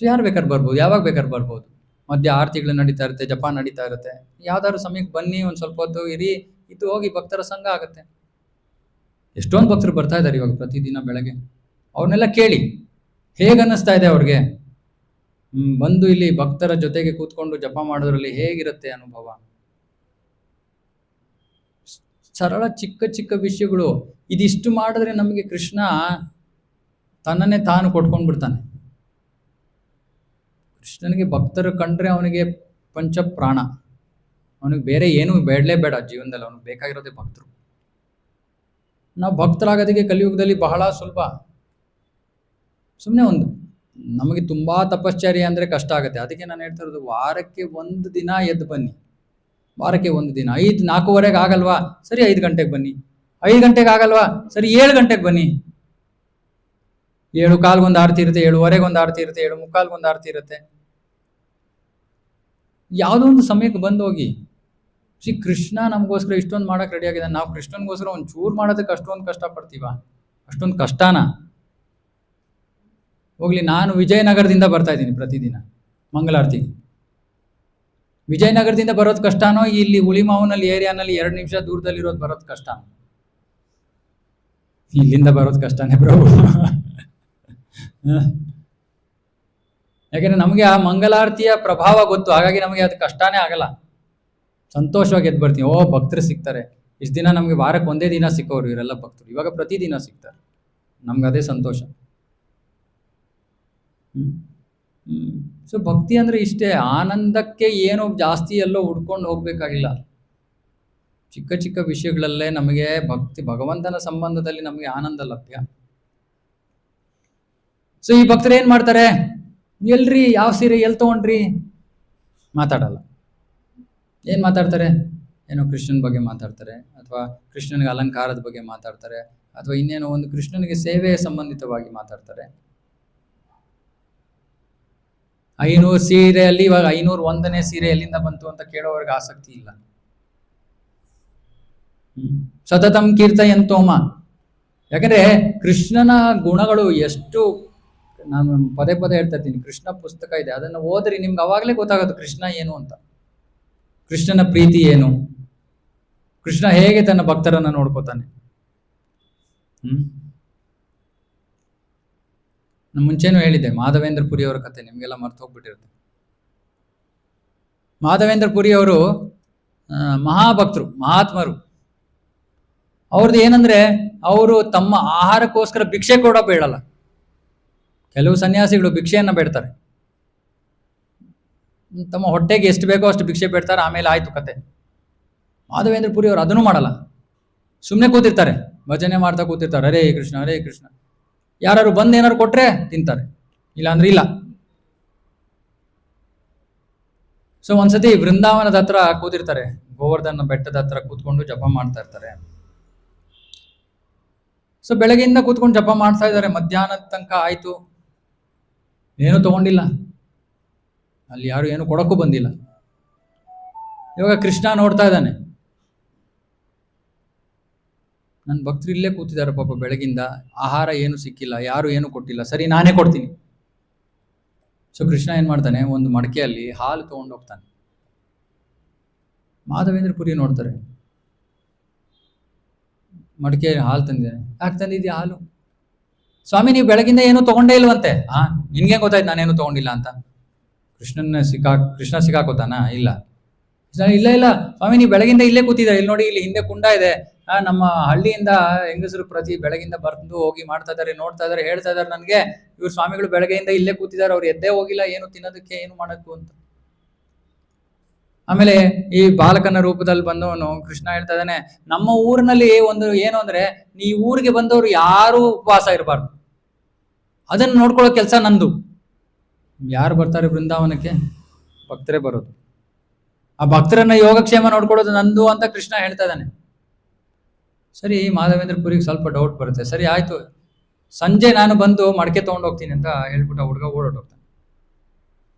ಯಾರು ಬೇಕಾದ್ರೆ ಬರ್ಬೋದು, ಯಾವಾಗ ಬೇಕಾದ್ರೆ ಬರ್ಬೋದು. ಮಧ್ಯ ಆರತಿಗಳು ನಡೀತಾ ಇರುತ್ತೆ, ಜಪ ನಡೀತಾ ಇರುತ್ತೆ. ಯಾವ್ದಾದ್ರು ಸಮಯಕ್ಕೆ ಬನ್ನಿ, ಒಂದ್ ಸ್ವಲ್ಪ ಹೊತ್ತು ಇರಿ, ಇದು ಹೋಗಿ ಭಕ್ತರ ಸಂಘ ಆಗುತ್ತೆ. ಎಷ್ಟೊಂದು ಭಕ್ತರು ಬರ್ತಾ ಇದ್ದಾರೆ ಇವಾಗ ಪ್ರತಿದಿನ ಬೆಳಗ್ಗೆ. ಅವ್ರನ್ನೆಲ್ಲ ಕೇಳಿ ಹೇಗೆ ಅನ್ನಿಸ್ತಾ ಇದೆ ಅವ್ರಿಗೆ. ಬಂದು ಇಲ್ಲಿ ಭಕ್ತರ ಜೊತೆಗೆ ಕೂತ್ಕೊಂಡು ಜಪ ಮಾಡೋದ್ರಲ್ಲಿ ಹೇಗಿರುತ್ತೆ ಅನುಭವ. ಸರಳ ಚಿಕ್ಕ ಚಿಕ್ಕ ವಿಷಯಗಳು. ಇದಿಷ್ಟು ಮಾಡಿದ್ರೆ ನಮಗೆ ಕೃಷ್ಣ ತನ್ನನ್ನೇ ತಾನು ಕೊಟ್ಕೊಂಡ್ ಬಿಡ್ತಾನೆ. ಕೃಷ್ಣನಿಗೆ ಭಕ್ತರು ಕಂಡ್ರೆ ಅವನಿಗೆ ಪಂಚ ಪ್ರಾಣ. ಅವನಿಗೆ ಬೇರೆ ಏನು ಬೇಡಲೇ ಬೇಡ ಜೀವನದಲ್ಲಿ. ಅವನಿಗೆ ಬೇಕಾಗಿರೋದೇ ಭಕ್ತರು. ನಾವು ಭಕ್ತರಾಗೋದಕ್ಕೆ ಕಲಿಯುಗದಲ್ಲಿ ಬಹಳ ಸುಲಭ. ಸುಮ್ಮನೆ ನಮಗೆ ತುಂಬಾ ತಪಶ್ಚರ್ಯ ಅಂದ್ರೆ ಕಷ್ಟ ಆಗುತ್ತೆ. ಅದಕ್ಕೆ ನಾನು ಹೇಳ್ತಾ ಇರೋದು, ವಾರಕ್ಕೆ 1 ದಿನ ಎದ್ದು ಬನ್ನಿ. ವಾರಕ್ಕೆ 1 ದಿನ. 4:15 ಆಗಲ್ವಾ? ಸರಿ 5 ಗಂಟೆಗೆ ಬನ್ನಿ. 5 ಗಂಟೆಗೆ ಆಗಲ್ವಾ? ಸರಿ 7 ಗಂಟೆಗೆ ಬನ್ನಿ. 7:15 ಆರತಿ ಇರುತ್ತೆ, 7:15 ಆರತಿ ಇರುತ್ತೆ, 7:45 ಆರತಿ ಇರುತ್ತೆ. ಯಾವುದೋ ಒಂದು ಸಮಯಕ್ಕೆ ಬಂದು ಹೋಗಿ. ಕೃಷ್ಣ ನಮಗೋಸ್ಕರ ಇಷ್ಟೊಂದು ಮಾಡಕ್ ರೆಡಿ ಆಗಿದೆ. ನಾವು ಕೃಷ್ಣನ್ಗೋಸ್ಕರ ಒಂದ್ ಚೂರು ಮಾಡೋದಕ್ಕೆ ಅಷ್ಟೊಂದು ಕಷ್ಟ ಪಡ್ತೀವ? ಅಷ್ಟೊಂದು ಕಷ್ಟನಾ? ಹೋಗ್ಲಿ, ನಾನು ವಿಜಯನಗರದಿಂದ ಬರ್ತಾ ಇದ್ದೀನಿ ಪ್ರತಿದಿನ ಮಂಗಳಾರತಿಗೆ. ವಿಜಯನಗರದಿಂದ ಬರೋದು ಕಷ್ಟನೋ, ಇಲ್ಲಿ ಹುಳಿಮಾವನಲ್ಲಿ ಏರಿಯಾನಲ್ಲಿ 2 ನಿಮಿಷ ದೂರದಲ್ಲಿರೋದು ಬರೋದು ಕಷ್ಟನೋ? ಇಲ್ಲಿಂದ ಬರೋದು ಕಷ್ಟನೇ ಪ್ರಭು. ಯಾಕೆಂದ್ರೆ ನಮಗೆ ಆ ಮಂಗಲಾರತಿಯ ಪ್ರಭಾವ ಗೊತ್ತು. ಹಾಗಾಗಿ ನಮಗೆ ಅದು ಕಷ್ಟನೇ ಆಗಲ್ಲ. ಸಂತೋಷವಾಗಿ ಎದ್ದು ಬರ್ತೀವಿ. ಭಕ್ತರು ಸಿಗ್ತಾರೆ. ಇಷ್ಟು ದಿನ ನಮಗೆ ವಾರಕ್ಕೆ ಒಂದೇ ದಿನ ಸಿಕ್ಕೋರು ಇವರೆಲ್ಲ ಭಕ್ತರು, ಇವಾಗ ಪ್ರತಿದಿನ ಸಿಗ್ತಾರೆ. ನಮ್ಗೆ ಅದೇ ಸಂತೋಷ. ಸೊ ಭಕ್ತಿ ಅಂದ್ರೆ ಇಷ್ಟೇ, ಆನಂದಕ್ಕೆ ಏನು ಜಾಸ್ತಿ ಎಲ್ಲೋ ಹುಡ್ಕೊಂಡು ಹೋಗ್ಬೇಕಾಗಿಲ್ಲ. ಚಿಕ್ಕ ಚಿಕ್ಕ ವಿಷಯಗಳಲ್ಲೇ ನಮಗೆ ಭಕ್ತಿ, ಭಗವಂತನ ಸಂಬಂಧದಲ್ಲಿ ನಮಗೆ ಆನಂದ ಲಭ್ಯ. ಸೊ ಈ ಭಕ್ತರು ಏನ್ ಮಾಡ್ತಾರೆ, ಎಲ್ರಿ ಯಾವ ಸೀರೆ ಎಲ್ಲಿ ತಗೊಂಡ್ರಿ ಮಾತಾಡಲ್ಲ. ಏನ್ ಮಾತಾಡ್ತಾರೆ, ಏನೋ ಕೃಷ್ಣನ ಬಗ್ಗೆ ಮಾತಾಡ್ತಾರೆ, ಅಥವಾ ಕೃಷ್ಣನಿಗೆ ಅಲಂಕಾರದ ಬಗ್ಗೆ ಮಾತಾಡ್ತಾರೆ, ಅಥವಾ ಇನ್ನೇನೋ ಒಂದು ಕೃಷ್ಣನಿಗೆ ಸೇವೆ ಸಂಬಂಧಿತವಾಗಿ ಮಾತಾಡ್ತಾರೆ. 500 ಸೀರೆಯಲ್ಲಿ ಇವಾಗ 501ನೇ ಸೀರೆ ಎಲ್ಲಿಂದ ಬಂತು ಅಂತ ಕೇಳೋವರೆಗೆ ಆಸಕ್ತಿ ಇಲ್ಲ. ಸತತಂ ಕೀರ್ತಯಂತೋಮ. ಯಾಕಂದ್ರೆ ಕೃಷ್ಣನ ಗುಣಗಳು ಎಷ್ಟು, ನಾನು ಪದೇ ಪದೇ ಹೇಳ್ತಾ ಇದ್ದೀನಿ, ಕೃಷ್ಣ ಪುಸ್ತಕ ಇದೆ, ಅದನ್ನು ಓದ್ರಿ, ನಿಮ್ಗೆ ಅವಾಗಲೇ ಗೊತ್ತಾಗೋದು ಕೃಷ್ಣ ಏನು ಅಂತ, ಕೃಷ್ಣನ ಪ್ರೀತಿ ಏನು, ಕೃಷ್ಣ ಹೇಗೆ ತನ್ನ ಭಕ್ತರನ್ನ ನೋಡ್ಕೋತಾನೆ. ನಾನು ಮುಂಚೆನೂ ಹೇಳಿದ್ದೆ, ಮಾಧವೇಂದ್ರ ಪುರಿ ಅವರ ಕತೆ ನಿಮಗೆಲ್ಲ ಮರ್ತು ಹೋಗ್ಬಿಟ್ಟಿರುತ್ತೆ. ಮಾಧವೇಂದ್ರ ಪುರಿ ಅವರು ಮಹಾಭಕ್ತರು, ಮಹಾತ್ಮರು. ಅವ್ರದ್ದು ಏನಂದ್ರೆ, ಅವರು ತಮ್ಮ ಆಹಾರಕ್ಕೋಸ್ಕರ ಭಿಕ್ಷೆ ಕೂಡ ಬೇಡಲ್ಲ. ಕೆಲವು ಸನ್ಯಾಸಿಗಳು ಭಿಕ್ಷೆಯನ್ನ ಬೇಡ್ತಾರೆ, ತಮ್ಮ ಹೊಟ್ಟೆಗೆ ಎಷ್ಟು ಬೇಕೋ ಅಷ್ಟು ಭಿಕ್ಷೆ ಬೇಡ್ತಾರೆ, ಆಮೇಲೆ ಆಯ್ತು ಕತೆ. ಮಾಧವೇಂದ್ರ ಪುರಿ ಅವರು ಅದನ್ನು ಮಾಡಲ್ಲ, ಸುಮ್ಮನೆ ಕೂತಿರ್ತಾರೆ, ಭಜನೆ ಮಾಡ್ತಾ ಕೂತಿರ್ತಾರೆ, ಹರೇ ಕೃಷ್ಣ ಹರೇ ಕೃಷ್ಣ. ಯಾರು ಬಂದು ಏನಾರು ಕೊಟ್ರೆ ತಿಂತಾರೆ, ಇಲ್ಲ ಅಂದ್ರೆ ಇಲ್ಲ. ಸೊ ಒಂದ್ಸತಿ ವೃಂದಾವನದ ಹತ್ರ ಕೂತಿರ್ತಾರೆ, ಗೋವರ್ಧನ ಬೆಟ್ಟದ ಹತ್ರ ಕೂತ್ಕೊಂಡು ಜಪ ಮಾಡ್ತಾ ಇರ್ತಾರೆ. ಸೊ ಬೆಳಗ್ಗೆಯಿಂದ ಕೂತ್ಕೊಂಡು ಜಪ ಮಾಡ್ತಾ ಇದ್ದಾರೆ, ಮಧ್ಯಾಹ್ನದ ತನಕ ಆಯ್ತು, ಏನೂ ತಗೊಂಡಿಲ್ಲ, ಅಲ್ಲಿ ಯಾರು ಏನು ಕೊಡಕ್ಕೂ ಬಂದಿಲ್ಲ. ಇವಾಗ ಕೃಷ್ಣ ನೋಡ್ತಾ ಇದ್ದಾನೆ, ನನ್ನ ಭಕ್ತರು ಇಲ್ಲೇ ಕೂತಿದ್ದಾರೆ ಪಾಪ, ಬೆಳಗಿಂದ ಆಹಾರ ಏನು ಸಿಕ್ಕಿಲ್ಲ, ಯಾರು ಏನು ಕೊಟ್ಟಿಲ್ಲ, ಸರಿ ನಾನೇ ಕೊಡ್ತೀನಿ. ಸೊ ಕೃಷ್ಣ ಏನ್ ಮಾಡ್ತಾನೆ, ಒಂದು ಮಡಕೆಯಲ್ಲಿ ಹಾಲು ತಗೊಂಡು ಹೋಗ್ತಾನೆ. ಮಾಧವೇಂದ್ರ ಪುರಿ ನೋಡ್ತಾರೆ, ಮಡಕೆ ಹಾಲು ತಂದಿದ್ದಾನೆ. ಯಾಕೆ ತಂದಿದ್ಯಾ ಹಾಲು? ಸ್ವಾಮಿ ನೀವು ಬೆಳಗಿಂದ ಏನು ತಗೊಂಡೇ ಇಲ್ವಂತೆ. ನಿನ್ಗೆ ಗೊತ್ತಾಯ್ತು ನಾನೇನು ತಗೊಂಡಿಲ್ಲ ಅಂತ. ಕೃಷ್ಣ ಸಿಕ್ಕಾಕೋತಾನ? ಇಲ್ಲ ಇಲ್ಲ ಇಲ್ಲ ಸ್ವಾಮಿ, ನೀವು ಬೆಳಗಿಂದ ಇಲ್ಲೇ ಕೂತಿದ್ದಾರೆ, ಇಲ್ಲಿ ನೋಡಿ, ಇಲ್ಲಿ ಹಿಂದೆ ಕುಂಡ ಇದೆ, ನಮ್ಮ ಹಳ್ಳಿಯಿಂದ ಹೆಂಗಸರು ಪ್ರತಿ ಬೆಳಗಿಂದ ಬಂದು ಹೋಗಿ ಮಾಡ್ತಾ ಇದಾರೆ, ನೋಡ್ತಾ ಇದಾರೆ, ಹೇಳ್ತಾ ಇದಾರೆ ನನಗೆ, ಇವ್ರು ಸ್ವಾಮಿಗಳು ಬೆಳಗ್ಗೆಯಿಂದ ಇಲ್ಲೇ ಕೂತಿದ್ದಾರೆ, ಅವ್ರು ಎದ್ದೇ ಹೋಗಿಲ್ಲ ಏನು ತಿನ್ನೋದಕ್ಕೆ, ಏನು ಮಾಡೋಕ್ಕೂ ಅಂತ. ಆಮೇಲೆ ಈ ಬಾಲಕನ ರೂಪದಲ್ಲಿ ಬಂದವನು ಕೃಷ್ಣ ಹೇಳ್ತಾ ಇದ್ದಾನೆ, ನಮ್ಮ ಊರಿನಲ್ಲಿ ಒಂದು ಏನು ಅಂದ್ರೆ, ಈ ಊರಿಗೆ ಬಂದವರು ಯಾರು ಉಪವಾಸ ಇರಬಾರ್ದು, ಅದನ್ನ ನೋಡ್ಕೊಳ್ಳೋ ಕೆಲಸ ನಂದು. ಯಾರು ಬರ್ತಾರೆ ಬೃಂದಾವನಕ್ಕೆ? ಭಕ್ತರೇ ಬರೋದು. ಆ ಭಕ್ತರನ್ನ ಯೋಗಕ್ಷೇಮ ನೋಡ್ಕೊಳ್ಳೋದು ನಂದು ಅಂತ ಕೃಷ್ಣ ಹೇಳ್ತಾ ಇದ್ದಾನೆ. ಸರಿ, ಮಾಧವೇಂದ್ರ ಪುರಿಗೆ ಸ್ವಲ್ಪ ಡೌಟ್ ಬರುತ್ತೆ. ಸರಿ ಆಯ್ತು, ಸಂಜೆ ನಾನು ಬಂದು ಮಡಕೆ ತಗೊಂಡು ಹೋಗ್ತೀನಿ ಅಂತ ಹೇಳ್ಬಿಟ್ಟು ಹುಡುಗ ಓಡೋಗ್ತಾನೆ.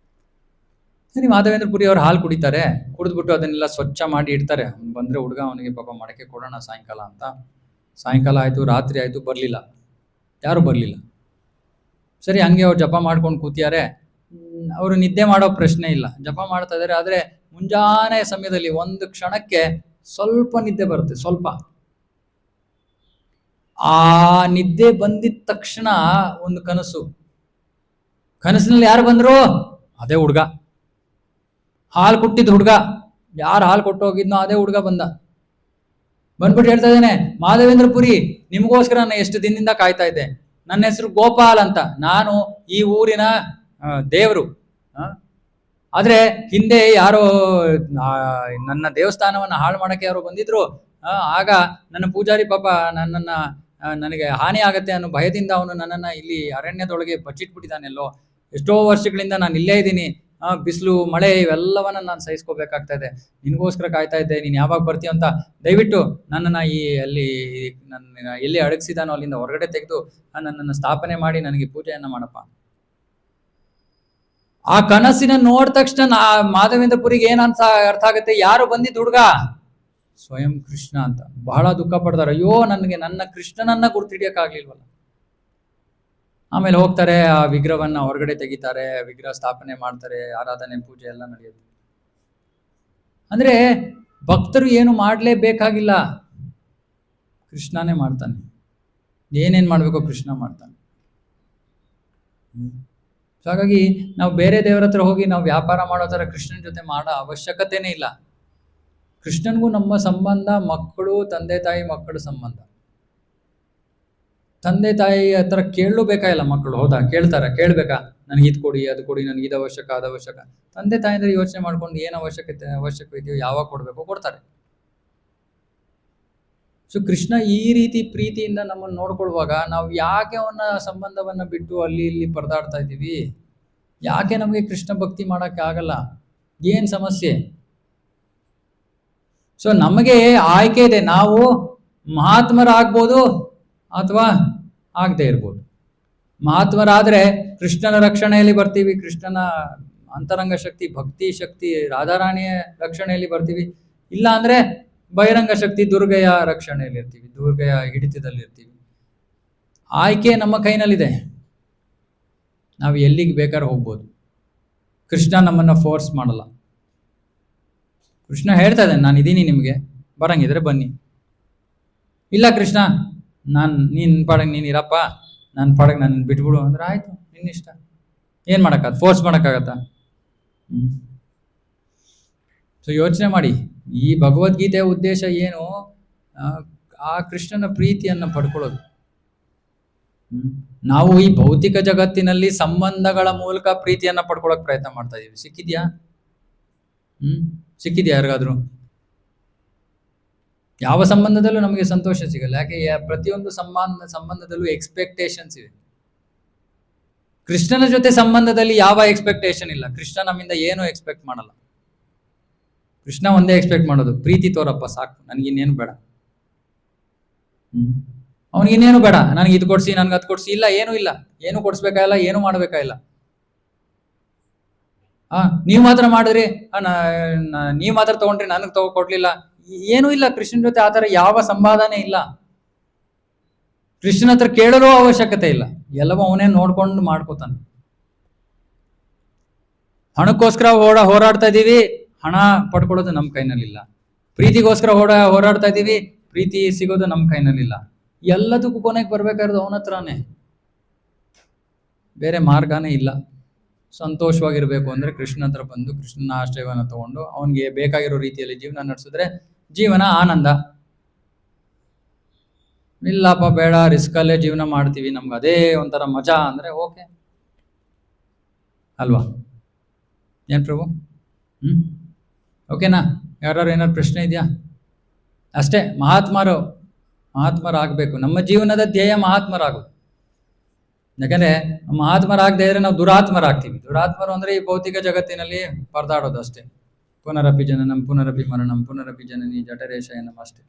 ಸರಿ, ಮಾಧವೇಂದ್ರ ಪುರಿ ಅವ್ರು ಹಾಲು ಕುಡಿತಾರೆ, ಕುಡಿದ್ಬಿಟ್ಟು ಅದನ್ನೆಲ್ಲ ಸ್ವಚ್ಛ ಮಾಡಿ ಇಡ್ತಾರೆ. ಬಂದ್ರೆ ಹುಡುಗ ಅವನಿಗೆ ಪಾಪ ಮಡಕೆ ಕೊಡೋಣ ಸಾಯಂಕಾಲ ಅಂತ. ಸಾಯಂಕಾಲ ಆಯ್ತು, ರಾತ್ರಿ ಆಯ್ತು, ಬರ್ಲಿಲ್ಲ, ಯಾರು ಬರ್ಲಿಲ್ಲ. ಸರಿ, ಹಂಗೆ ಅವ್ರು ಜಪ ಮಾಡ್ಕೊಂಡು ಕೂತಿದ್ದಾರೆ. ಅವರು ನಿದ್ದೆ ಮಾಡೋ ಪ್ರಶ್ನೆ ಇಲ್ಲ, ಜಪ ಮಾಡ್ತಾ ಇದಾರೆ. ಆದ್ರೆ ಮುಂಜಾನೆ ಸಮಯದಲ್ಲಿ ಒಂದು ಕ್ಷಣಕ್ಕೆ ಸ್ವಲ್ಪ ನಿದ್ದೆ ಬರುತ್ತೆ, ಸ್ವಲ್ಪ. ಆ ನಿದ್ದೆ ಬಂದಿದ ತಕ್ಷಣ ಒಂದು ಕನಸು. ಕನಸಿನಲ್ಲಿ ಯಾರು ಬಂದ್ರು? ಅದೇ ಹುಡುಗ, ಹಾಲು ಕೊಟ್ಟಿದ್ದ ಹುಡುಗ. ಯಾರು ಹಾಲು ಕೊಟ್ಟು ಹೋಗಿದ್ನೋ ಅದೇ ಹುಡುಗ ಬಂದ್ಬಿಟ್ಟು ಹೇಳ್ತಾ ಇದ್ದೇನೆ, ಮಾಧವೇಂದ್ರ ಪುರಿ, ನಿಮಗೋಸ್ಕರ ನಾನು ಎಷ್ಟು ದಿನದಿಂದ ಕಾಯ್ತಾ ಇದ್ದೆ. ನನ್ನ ಹೆಸರು ಗೋಪಾಲ್ ಅಂತ, ನಾನು ಈ ಊರಿನ ದೇವರು. ಆದ್ರೆ ಹಿಂದೆ ಯಾರೋ ನನ್ನ ದೇವಸ್ಥಾನವನ್ನ ಹಾಳು ಮಾಡಕ್ಕೆ ಯಾರೋ ಬಂದಿದ್ರು. ಆಗ ನನ್ನ ಪೂಜಾರಿ ಪಾಪ ನನಗೆ ಹಾನಿ ಆಗತ್ತೆ ಅನ್ನೋ ಭಯದಿಂದ ಅವನು ನನ್ನನ್ನ ಇಲ್ಲಿ ಅರಣ್ಯದೊಳಗೆ ಬಚ್ಚಿಟ್ಬಿಟ್ಟಿದ್ದಾನೆಲ್ಲೋ. ಎಷ್ಟೋ ವರ್ಷಗಳಿಂದ ನಾನು ಇಲ್ಲೇ ಇದ್ದೀನಿ, ಬಿಸಿಲು ಮಳೆ ಇವೆಲ್ಲವನ್ನ ನಾನು ಸಹಿಸ್ಕೋಬೇಕಾಗ್ತಾ ಇದೆ. ನಿನಗೋಸ್ಕರ ಕಾಯ್ತಾ ಇದ್ದೆ, ನೀನು ಯಾವಾಗ ಬರ್ತೀಯ ಅಂತ. ದಯವಿಟ್ಟು ನನ್ನನ್ನ ನನ್ನ ಎಲ್ಲಿ ಅಡಗಿಸಿದಾನೋ ಅಲ್ಲಿಂದ ಹೊರಗಡೆ ತೆಗೆದು ನನ್ನನ್ನು ಸ್ಥಾಪನೆ ಮಾಡಿ ನನಗೆ ಪೂಜೆಯನ್ನ ಮಾಡಪ್ಪ. ಆ ಕನಸಿನ ನೋಡಿದ ತಕ್ಷಣ ಮಾಧವೇಂದ್ರ ಪುರಿಗೆ ಏನಂತ ಅರ್ಥ ಆಗುತ್ತೆ, ಯಾರು ಬಂದಿದ್ದು ಹುಡುಗ? ಸ್ವಯಂ ಕೃಷ್ಣ ಅಂತ. ಬಹಳ ದುಃಖ ಪಡ್ತಾರೆ, ಅಯ್ಯೋ ನನಗೆ ನನ್ನ ಕೃಷ್ಣನನ್ನ ಗುರ್ತಿಡಿಯಕ್ಕಾಗ್ಲಿಲ್ವಲ್ಲ. ಆಮೇಲೆ ಹೋಗ್ತಾರೆ, ಆ ವಿಗ್ರಹವನ್ನ ಹೊರಗಡೆ ತೆಗಿತಾರೆ, ವಿಗ್ರಹ ಸ್ಥಾಪನೆ ಮಾಡ್ತಾರೆ, ಆರಾಧನೆ ಪೂಜೆ ಎಲ್ಲ ನಡೆಯುತ್ತೆ. ಅಂದ್ರೆ ಭಕ್ತರು ಏನು ಮಾಡ್ಲೇಬೇಕಾಗಿಲ್ಲ, ಕೃಷ್ಣನೇ ಮಾಡ್ತಾನೆ. ಏನೇನ್ ಮಾಡ್ಬೇಕೋ ಕೃಷ್ಣ ಮಾಡ್ತಾನೆ. ಹಾಗಾಗಿ ನಾವು ಬೇರೆ ದೇವರ ಹತ್ರ ಹೋಗಿ ನಾವು ವ್ಯಾಪಾರ ಮಾಡೋ ತರ ಕೃಷ್ಣನ ಜೊತೆ ಮಾಡೋ ಅವಶ್ಯಕತೆನೇ ಇಲ್ಲ. ಕೃಷ್ಣನ್ಗೂ ನಮ್ಮ ಸಂಬಂಧ ಮಕ್ಕಳು, ತಂದೆ ತಾಯಿ ಮಕ್ಕಳು ಸಂಬಂಧ. ತಂದೆ ತಾಯಿ ಹತ್ರ ಕೇಳಲು ಬೇಕಾಗಿಲ್ಲ ಮಕ್ಕಳು. ಹೌದಾ? ಕೇಳ್ಬೇಕಾ? ನನಗೆ ಇದು ಕೊಡಿ, ಅದು ಕೊಡಿ, ನನಗೆ ಇದು ಅವಶ್ಯಕ, ಅದು ಅವಶ್ಯಕ. ತಂದೆ ತಾಯಿ ಅಂದ್ರೆ ಯೋಚನೆ ಮಾಡ್ಕೊಂಡು ಏನು ಅವಶ್ಯಕವಿದೆಯೋ ಯಾವಾಗ ಕೊಡ್ಬೇಕೋ ಕೊಡ್ತಾರೆ. ಸೊ ಕೃಷ್ಣ ಈ ರೀತಿ ಪ್ರೀತಿಯಿಂದ ನಮ್ಮನ್ನು ನೋಡ್ಕೊಳ್ವಾಗ ನಾವು ಯಾಕೆ ಅವನ ಸಂಬಂಧವನ್ನ ಬಿಟ್ಟು ಅಲ್ಲಿ ಇಲ್ಲಿ ಪರದಾಡ್ತಾ ಇದ್ದೀವಿ? ಯಾಕೆ ನಮಗೆ ಕೃಷ್ಣ ಭಕ್ತಿ ಮಾಡಕ್ಕೆ ಆಗಲ್ಲ? ಏನ್ ಸಮಸ್ಯೆ? ಸೊ ನಮಗೆ ಆಯ್ಕೆ ಇದೆ. ನಾವು ಮಹಾತ್ಮರಾಗ್ಬೋದು ಅಥವಾ ಆಗದೆ ಇರ್ಬೋದು. ಮಹಾತ್ಮರಾದ್ರೆ ಕೃಷ್ಣನ ರಕ್ಷಣೆಯಲ್ಲಿ ಬರ್ತೀವಿ, ಕೃಷ್ಣನ ಅಂತರಂಗ ಶಕ್ತಿ, ಭಕ್ತಿ ಶಕ್ತಿ, ರಾಧಾರಾಣಿಯ ರಕ್ಷಣೆಯಲ್ಲಿ ಬರ್ತೀವಿ. ಇಲ್ಲ ಅಂದ್ರೆ ಬಹಿರಂಗ ಶಕ್ತಿ ದುರ್ಗೆಯ ರಕ್ಷಣೆಯಲ್ಲಿ ಇರ್ತೀವಿ, ದುರ್ಗೆಯ ಹಿಡಿತದಲ್ಲಿ ಇರ್ತೀವಿ. ಆಯ್ಕೆ ನಮ್ಮ ಕೈನಲ್ಲಿದೆ. ನಾವು ಎಲ್ಲಿಗೆ ಬೇಕಾದ್ರೆ ಹೋಗ್ಬೋದು. ಕೃಷ್ಣ ನಮ್ಮನ್ನ ಫೋರ್ಸ್ ಮಾಡಲ್ಲ. ಕೃಷ್ಣ ಹೇಳ್ತಾ ಇದ್ದಾನೆ, ನಾನು ಇದೀನಿ, ನಿಮಗೆ ಬರಂಗಿದ್ರೆ ಬನ್ನಿ. ಇಲ್ಲ ಕೃಷ್ಣ, ನೀನ್ ಪಾಡಂಗೆ ನೀನ್ ಇರಪ್ಪ, ನನ್ನ ಪಾಡಂಗೆ ನಾನು ಬಿಟ್ಬಿಡು ಅಂದ್ರೆ ಆಯ್ತು, ನಿನ್ನಿಷ್ಟ. ಏನ್ ಮಾಡಕ್ಕಾಗತ್ತ? ಫೋರ್ಸ್ ಮಾಡಕ್ಕಾಗತ್ತಾ? ಸೊ ಯೋಚನೆ ಮಾಡಿ, ಈ ಭಗವದ್ಗೀತೆಯ ಉದ್ದೇಶ ಏನು? ಆ ಕೃಷ್ಣನ ಪ್ರೀತಿಯನ್ನ ಪಡ್ಕೊಳ್ಳೋದು. ನಾವು ಈ ಭೌತಿಕ ಜಗತ್ತಿನಲ್ಲಿ ಸಂಬಂಧಗಳ ಮೂಲಕ ಪ್ರೀತಿಯನ್ನ ಪಡ್ಕೊಳಕ್ ಪ್ರಯತ್ನ ಮಾಡ್ತಾ ಇದೀವಿ. ಸಿಕ್ಕಿದ್ಯಾ? ಸಿಕ್ಕಿದ್ಯಾ ಯಾರಿಗಾದ್ರೂ? ಯಾವ ಸಂಬಂಧದಲ್ಲೂ ನಮಗೆ ಸಂತೋಷ ಸಿಗಲ್ಲ. ಯಾಕೆ? ಪ್ರತಿಯೊಂದು ಸಂಬಂಧದಲ್ಲೂ ಎಕ್ಸ್ಪೆಕ್ಟೇಷನ್ಸ್ ಇವೆ. ಕೃಷ್ಣನ ಜೊತೆ ಸಂಬಂಧದಲ್ಲಿ ಯಾವ ಎಕ್ಸ್ಪೆಕ್ಟೇಷನ್ ಇಲ್ಲ. ಕೃಷ್ಣ ನಮ್ಮಿಂದ ಏನು ಎಕ್ಸ್ಪೆಕ್ಟ್ ಮಾಡಲ್ಲ. ಕೃಷ್ಣ ಒಂದೇ ಎಕ್ಸ್ಪೆಕ್ಟ್ ಮಾಡೋದು, ಪ್ರೀತಿ ತೋರಪ್ಪ ಸಾಕು, ನನಗಿನ್ನೇನು ಬೇಡ. ಅವನಿಗಿನ್ನೇನು ಬೇಡ, ನನಗೆ ಇದು ಕೊಡ್ಸಿ, ನನ್ಗೆ ಅದು ಕೊಡ್ಸಿ, ಇಲ್ಲ, ಏನೂ ಇಲ್ಲ, ಏನು ಕೊಡ್ಸ್ಬೇಕಾಗಿಲ್ಲ, ಏನು ಮಾಡ್ಬೇಕಾಗಿಲ್ಲ. ನೀವು ಮಾತ್ರ ಮಾಡಿದ್ರಿ, ನೀವು ಮಾತ್ರ ತಗೊಂಡ್ರಿ, ನನಗೆ ಕೊಡ್ಲಿಲ್ಲ, ಏನೂ ಇಲ್ಲ. ಕೃಷ್ಣನ ಜೊತೆ ಆತರ ಯಾವ ಸಂವಾದನೆ ಇಲ್ಲ. ಕೃಷ್ಣನ ಹತ್ರ ಕೇಳಲು ಅವಶ್ಯಕತೆ ಇಲ್ಲ. ಎಲ್ಲವೂ ಅವನೇ ನೋಡ್ಕೊಂಡು ಮಾಡ್ಕೋತಾನೆ. ಹಣಕ್ಕೋಸ್ಕರ ಹೋರಾಡ್ತಾ ಇದೀವಿ, ಹಣ ಪಡ್ಕೊಳ್ಳೋದು ನಮ್ಮ ಕೈನಲ್ಲಿಲ್ಲ. ಪ್ರೀತಿಗೋಸ್ಕರ ಹೋರಾಡ್ತಾ ಇದೀವಿ, ಪ್ರೀತಿ ಸಿಗೋದು ನಮ್ಮ ಕೈನಲ್ಲಿಲ್ಲ. ಎಲ್ಲದಕ್ಕೂ ಕೊನೆಗೆ ಬರ್ಬೇಕಾದ್ರೆ ಅವನ ಹತ್ರನೇ, ಬೇರೆ ಮಾರ್ಗನೇ ಇಲ್ಲ. ಸಂತೋಷವಾಗಿರ್ಬೇಕು ಅಂದ್ರೆ ಕೃಷ್ಣ ಹತ್ರ ಬಂದು ಕೃಷ್ಣನ ಆಶ್ರಯವನ್ನು ತಗೊಂಡು ಅವನಿಗೆ ಬೇಕಾಗಿರೋ ರೀತಿಯಲ್ಲಿ ಜೀವನ ನಡೆಸಿದ್ರೆ ಜೀವನ ಆನಂದ. ಇಲ್ಲಪ್ಪ ಬೇಡ, ರಿಸ್ಕಲ್ಲೇ ಜೀವನ ಮಾಡ್ತೀವಿ, ನಮ್ಗೆ ಅದೇ ಒಂಥರ ಮಜಾ ಅಂದ್ರೆ ಓಕೆ ಅಲ್ವಾ? ಏನ್ ಪ್ರಭು? ಓಕೆನಾ? ಯಾರು ಏನಾದ್ರು ಪ್ರಶ್ನೆ ಇದೆಯಾ? ಅಷ್ಟೇ, ಮಹಾತ್ಮರಾಗಬೇಕು. ನಮ್ಮ ಜೀವನದ ಧ್ಯೇಯ ಮಹಾತ್ಮರಾಗೋದು. ಯಾಕಂದ್ರೆ ಮಹಾತ್ಮರಾಗದೆ ಇದ್ರೆ ನಾವು ದುರಾತ್ಮರಾಗ್ತೀವಿ. ದುರಾತ್ಮರು ಅಂದ್ರೆ ಈ ಭೌತಿಕ ಜಗತ್ತಿನಲ್ಲಿ ಪರದಾಡೋದು ಅಷ್ಟೇ. ಪುನರಪಿ ಜನನಂ ಪುನರಪಿ ಮರಣಂ ಪುನರಪಿ ಜನನಿ ಜಠರೇಶಯನಂ ಅಷ್ಟೇ.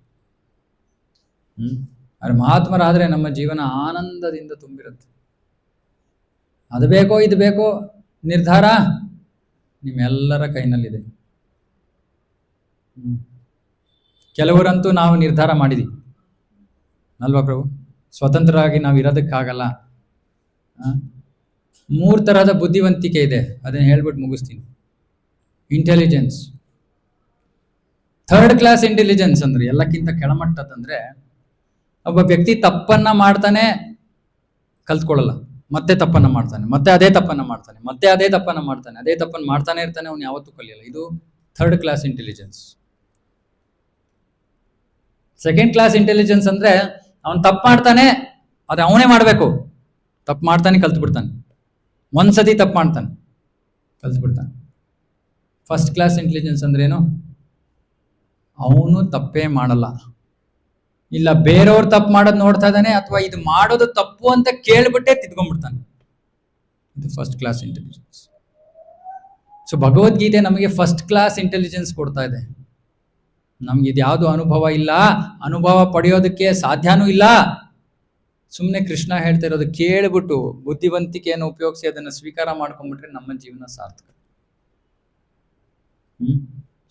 ಆದ್ರೆ ಮಹಾತ್ಮರಾದ್ರೆ ನಮ್ಮ ಜೀವನ ಆನಂದದಿಂದ ತುಂಬಿರುತ್ತೆ. ಅದು ಬೇಕೋ ಇದು ಬೇಕೋ ನಿರ್ಧಾರ ನಿಮ್ಮೆಲ್ಲರ ಕೈನಲ್ಲಿದೆ. ಕೆಲವರಂತೂ ನಾವು ನಿರ್ಧಾರ ಮಾಡಿದೀವಿ ಅಲ್ವಾ ಪ್ರಭು? ಸ್ವತಂತ್ರರಾಗಿ ನಾವು ಇರೋದಕ್ಕಾಗಲ್ಲ. 3 ತರಹದ ಬುದ್ಧಿವಂತಿಕೆ ಇದೆ, ಅದನ್ನ ಹೇಳ್ಬಿಟ್ಟು ಮುಗಿಸ್ತೀನಿ. ಇಂಟೆಲಿಜೆನ್ಸ್, 3rd ಕ್ಲಾಸ್ ಇಂಟೆಲಿಜೆನ್ಸ್ ಅಂದ್ರೆ ಎಲ್ಲಕ್ಕಿಂತ ಕೆಳಮಟ್ಟದಂದ್ರೆ ಒಬ್ಬ ವ್ಯಕ್ತಿ ತಪ್ಪನ್ನ ಮಾಡ್ತಾನೆ, ಕಲ್ತ್ಕೊಳ್ಳಲ್ಲ, ಮತ್ತೆ ತಪ್ಪನ್ನ ಮಾಡ್ತಾನೆ, ಮತ್ತೆ ಅದೇ ತಪ್ಪನ್ನ ಮಾಡ್ತಾನೆ, ಮತ್ತೆ ಅದೇ ತಪ್ಪನ್ನ ಮಾಡ್ತಾನೆ, ಅದೇ ತಪ್ಪನ್ನ ಮಾಡ್ತಾನೆ ಇರ್ತಾನೆ, ಅವನು ಯಾವತ್ತೂ ಕಲಿಯಲ್ಲ. ಇದು 3rd class intelligence. 2nd class intelligence ಅಂದ್ರೆ ಅವನು ತಪ್ಪು ಮಾಡ್ತಾನೆ, ಅದು ಅವನೇ ಮಾಡ್ಬೇಕು, ತಪ್ಪು ಮಾಡ್ತಾನೆ ಕಲ್ತು ಬಿಡ್ತಾನೆ. ಒಂದ್ಸತಿ ತಪ್ಪು ಮಾಡ್ತಾನೆ ಕಲ್ತು ಬಿಡ್ತಾನೆ. 1st ಕ್ಲಾಸ್ ಇಂಟೆಲಿಜೆನ್ಸ್ ಅಂದ್ರೆ ಏನು? ಅವನು ತಪ್ಪೇ ಮಾಡಲ್ಲ, ಇಲ್ಲ ಬೇರೆಯವ್ರು ತಪ್ಪು ಮಾಡೋದು ನೋಡ್ತಾ ಇದ್ದಾನೆ, ಅಥವಾ ಇದು ಮಾಡೋದು ತಪ್ಪು ಅಂತ ಕೇಳ್ಬಿಟ್ಟೆ ತಿದ್ಕೊಂಡ್ಬಿಡ್ತಾನೆ. ಇದು 1st class intelligence. So Bhagavad Gita ನಮಗೆ 1st ಕ್ಲಾಸ್ ಇಂಟೆಲಿಜೆನ್ಸ್ ಕೊಡ್ತಾ ಇದೆ. ನಮ್ಗೆ ಇದ್ಯಾವುದು ಅನುಭವ ಇಲ್ಲ, ಅನುಭವ ಪಡೆಯೋದಕ್ಕೆ ಸಾಧ್ಯನೂ ಇಲ್ಲ. ಸುಮ್ಮನೆ ಕೃಷ್ಣ ಹೇಳ್ತಾ ಇರೋದು ಕೇಳ್ಬಿಟ್ಟು ಬುದ್ಧಿವಂತಿಕೆಯನ್ನು ಉಪಯೋಗಿಸಿ ಅದನ್ನು ಸ್ವೀಕಾರ ಮಾಡ್ಕೊಂಡ್ಬಿಟ್ರೆ ನಮ್ಮ ಜೀವನ ಸಾರ್ಥಕ.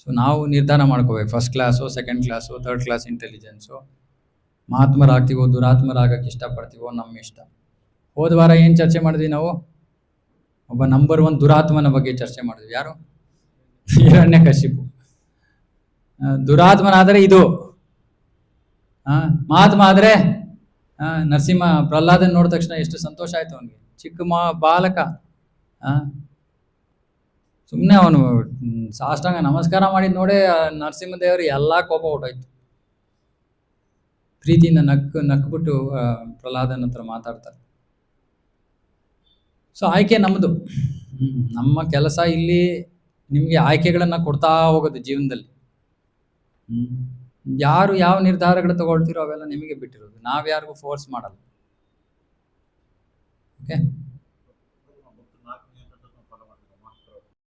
ಸೊ ನಾವು ನಿರ್ಧಾರ ಮಾಡ್ಕೋಬೇಕು, 1st class, 2nd class, 3rd class intelligence. ಮಹಾತ್ಮರಾಗ್ತೀವೋ ದುರಾತ್ಮರಾಗಕ್ಕೆ ಇಷ್ಟಪಡ್ತೀವೋ ನಮ್ಮ ಇಷ್ಟ. ಹೋದ ವಾರ ಏನು ಚರ್ಚೆ ಮಾಡಿದ್ವಿ ನಾವು? ಒಬ್ಬ ನಂಬರ್ 1 ದುರಾತ್ಮನ ಬಗ್ಗೆ ಚರ್ಚೆ ಮಾಡಿದ್ವಿ. ಯಾರು? ಹಿರಣ್ಯಕಶಿಪು. ದುರಾತ್ಮನಾದರೆ ಇದು, ಮಹಾತ್ಮ ಆದ್ರೆ ನರಸಿಂಹ. ಪ್ರಹ್ಲಾದನ್ ನೋಡಿದ ತಕ್ಷಣ ಎಷ್ಟು ಸಂತೋಷ ಆಯ್ತು ಅವನಿಗೆ, ಚಿಕ್ಕ ಬಾಲಕ. ಸುಮ್ಮನೆ ಅವನು ಸಾಷ್ಟಾಂಗ ನಮಸ್ಕಾರ ಮಾಡಿದ್ ನೋಡಿ ನರಸಿಂಹದೇವರು ಎಲ್ಲಾ ಕೋಪ ಹೊಟ್ಟೋಯ್ತು. ಪ್ರೀತಿಯಿಂದ ನಕ್ಬಿಟ್ಟು ಪ್ರಹ್ಲಾದನ ಹತ್ರ ಮಾತಾಡ್ತಾರೆ. ಸೊ ಆಯ್ಕೆ ನಮ್ದು. ನಮ್ಮ ಕೆಲಸ ಇಲ್ಲಿ ನಿಮ್ಗೆ ಆಯ್ಕೆಗಳನ್ನ ಕೊಡ್ತಾ ಹೋಗೋದು ಜೀವನದಲ್ಲಿ. ಯಾರು ಯಾವ ನಿರ್ಧಾರಗಳು ತಗೊಳ್ತಿರೋ ಅವೆಲ್ಲ ನಿಮಗೆ ಬಿಟ್ಟಿರೋದು, ನಾವ್ ಯಾರಿಗೂ ಫೋರ್ಸ್ ಮಾಡಲ್ಲ. ಓಕೆ.